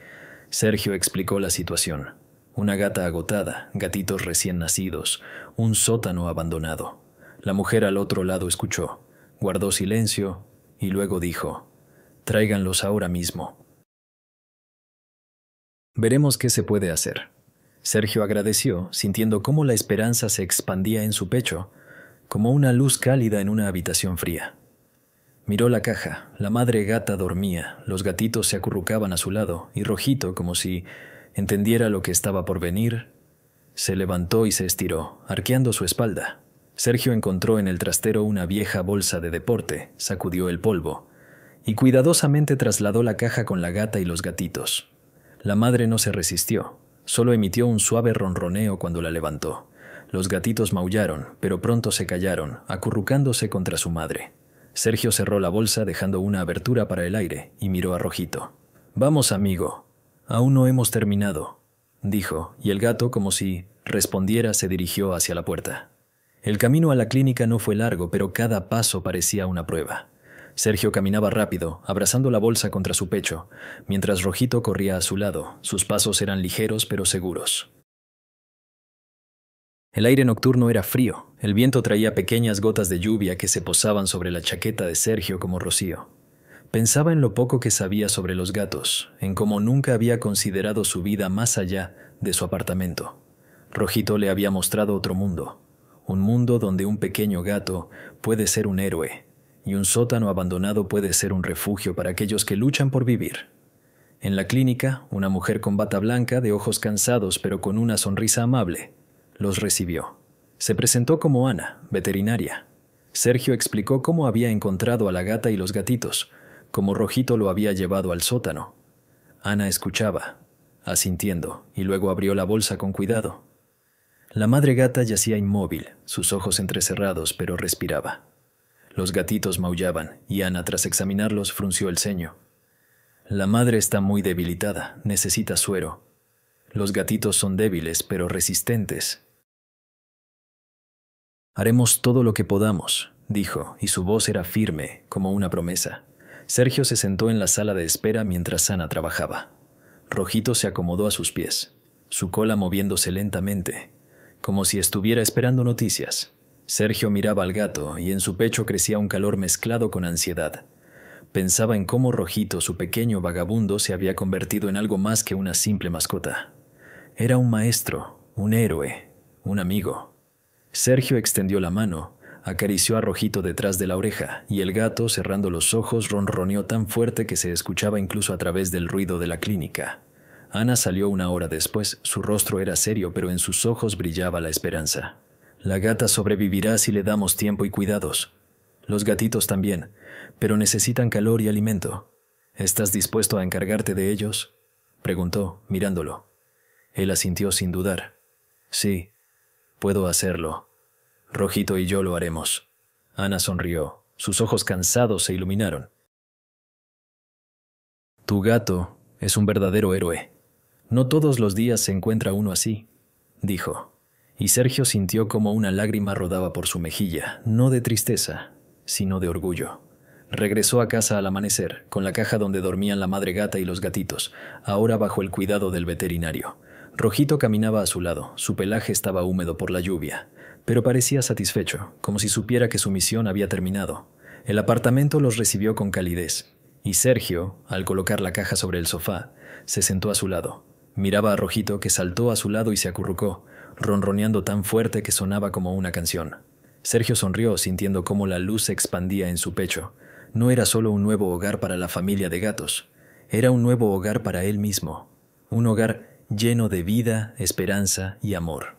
Sergio explicó la situación. Una gata agotada, gatitos recién nacidos, un sótano abandonado. La mujer al otro lado escuchó, guardó silencio y luego dijo: «Tráiganlos ahora mismo. Veremos qué se puede hacer». Sergio agradeció, sintiendo cómo la esperanza se expandía en su pecho, como una luz cálida en una habitación fría. Miró la caja, la madre gata dormía, los gatitos se acurrucaban a su lado, y Rojito, como si entendiera lo que estaba por venir, se levantó y se estiró, arqueando su espalda. Sergio encontró en el trastero una vieja bolsa de deporte, sacudió el polvo, y cuidadosamente trasladó la caja con la gata y los gatitos. La madre no se resistió. Solo emitió un suave ronroneo cuando la levantó. Los gatitos maullaron, pero pronto se callaron, acurrucándose contra su madre. Sergio cerró la bolsa dejando una abertura para el aire y miró a Rojito. «Vamos, amigo. Aún no hemos terminado», dijo, y el gato, como si respondiera, se dirigió hacia la puerta. El camino a la clínica no fue largo, pero cada paso parecía una prueba. Sergio caminaba rápido, abrazando la bolsa contra su pecho, mientras Rojito corría a su lado. Sus pasos eran ligeros pero seguros. El aire nocturno era frío. El viento traía pequeñas gotas de lluvia que se posaban sobre la chaqueta de Sergio como rocío. Pensaba en lo poco que sabía sobre los gatos, en cómo nunca había considerado su vida más allá de su apartamento. Rojito le había mostrado otro mundo, un mundo donde un pequeño gato puede ser un héroe, y un sótano abandonado puede ser un refugio para aquellos que luchan por vivir. En la clínica, una mujer con bata blanca, de ojos cansados pero con una sonrisa amable, los recibió. Se presentó como Ana, veterinaria. Sergio explicó cómo había encontrado a la gata y los gatitos, cómo Rojito lo había llevado al sótano. Ana escuchaba, asintiendo, y luego abrió la bolsa con cuidado. La madre gata yacía inmóvil, sus ojos entrecerrados, pero respiraba. Los gatitos maullaban, y Ana, tras examinarlos, frunció el ceño. «La madre está muy debilitada, necesita suero. Los gatitos son débiles, pero resistentes». Haremos todo lo que podamos, dijo, y su voz era firme, como una promesa. Sergio se sentó en la sala de espera mientras Ana trabajaba. Rojito se acomodó a sus pies, su cola moviéndose lentamente, como si estuviera esperando noticias. Sergio miraba al gato y en su pecho crecía un calor mezclado con ansiedad. Pensaba en cómo Rojito, su pequeño vagabundo, se había convertido en algo más que una simple mascota. Era un maestro, un héroe, un amigo. Sergio extendió la mano, acarició a Rojito detrás de la oreja, y el gato, cerrando los ojos, ronroneó tan fuerte que se escuchaba incluso a través del ruido de la clínica. Ana salió una hora después. Su rostro era serio, pero en sus ojos brillaba la esperanza. La gata sobrevivirá si le damos tiempo y cuidados. Los gatitos también, pero necesitan calor y alimento. ¿Estás dispuesto a encargarte de ellos?, preguntó, mirándolo. Él asintió sin dudar. Sí, puedo hacerlo. Rojito y yo lo haremos. Ana sonrió. Sus ojos cansados se iluminaron. Tu gato es un verdadero héroe. No todos los días se encuentra uno así, dijo. Y Sergio sintió como una lágrima rodaba por su mejilla, no de tristeza, sino de orgullo. Regresó a casa al amanecer, con la caja donde dormían la madre gata y los gatitos, ahora bajo el cuidado del veterinario. Rojito caminaba a su lado, su pelaje estaba húmedo por la lluvia, pero parecía satisfecho, como si supiera que su misión había terminado. El apartamento los recibió con calidez, y Sergio, al colocar la caja sobre el sofá, se sentó a su lado. Miraba a Rojito, que saltó a su lado y se acurrucó, ronroneando tan fuerte que sonaba como una canción. Sergio sonrió, sintiendo cómo la luz se expandía en su pecho. No era solo un nuevo hogar para la familia de gatos, era un nuevo hogar para él mismo, un hogar lleno de vida, esperanza y amor.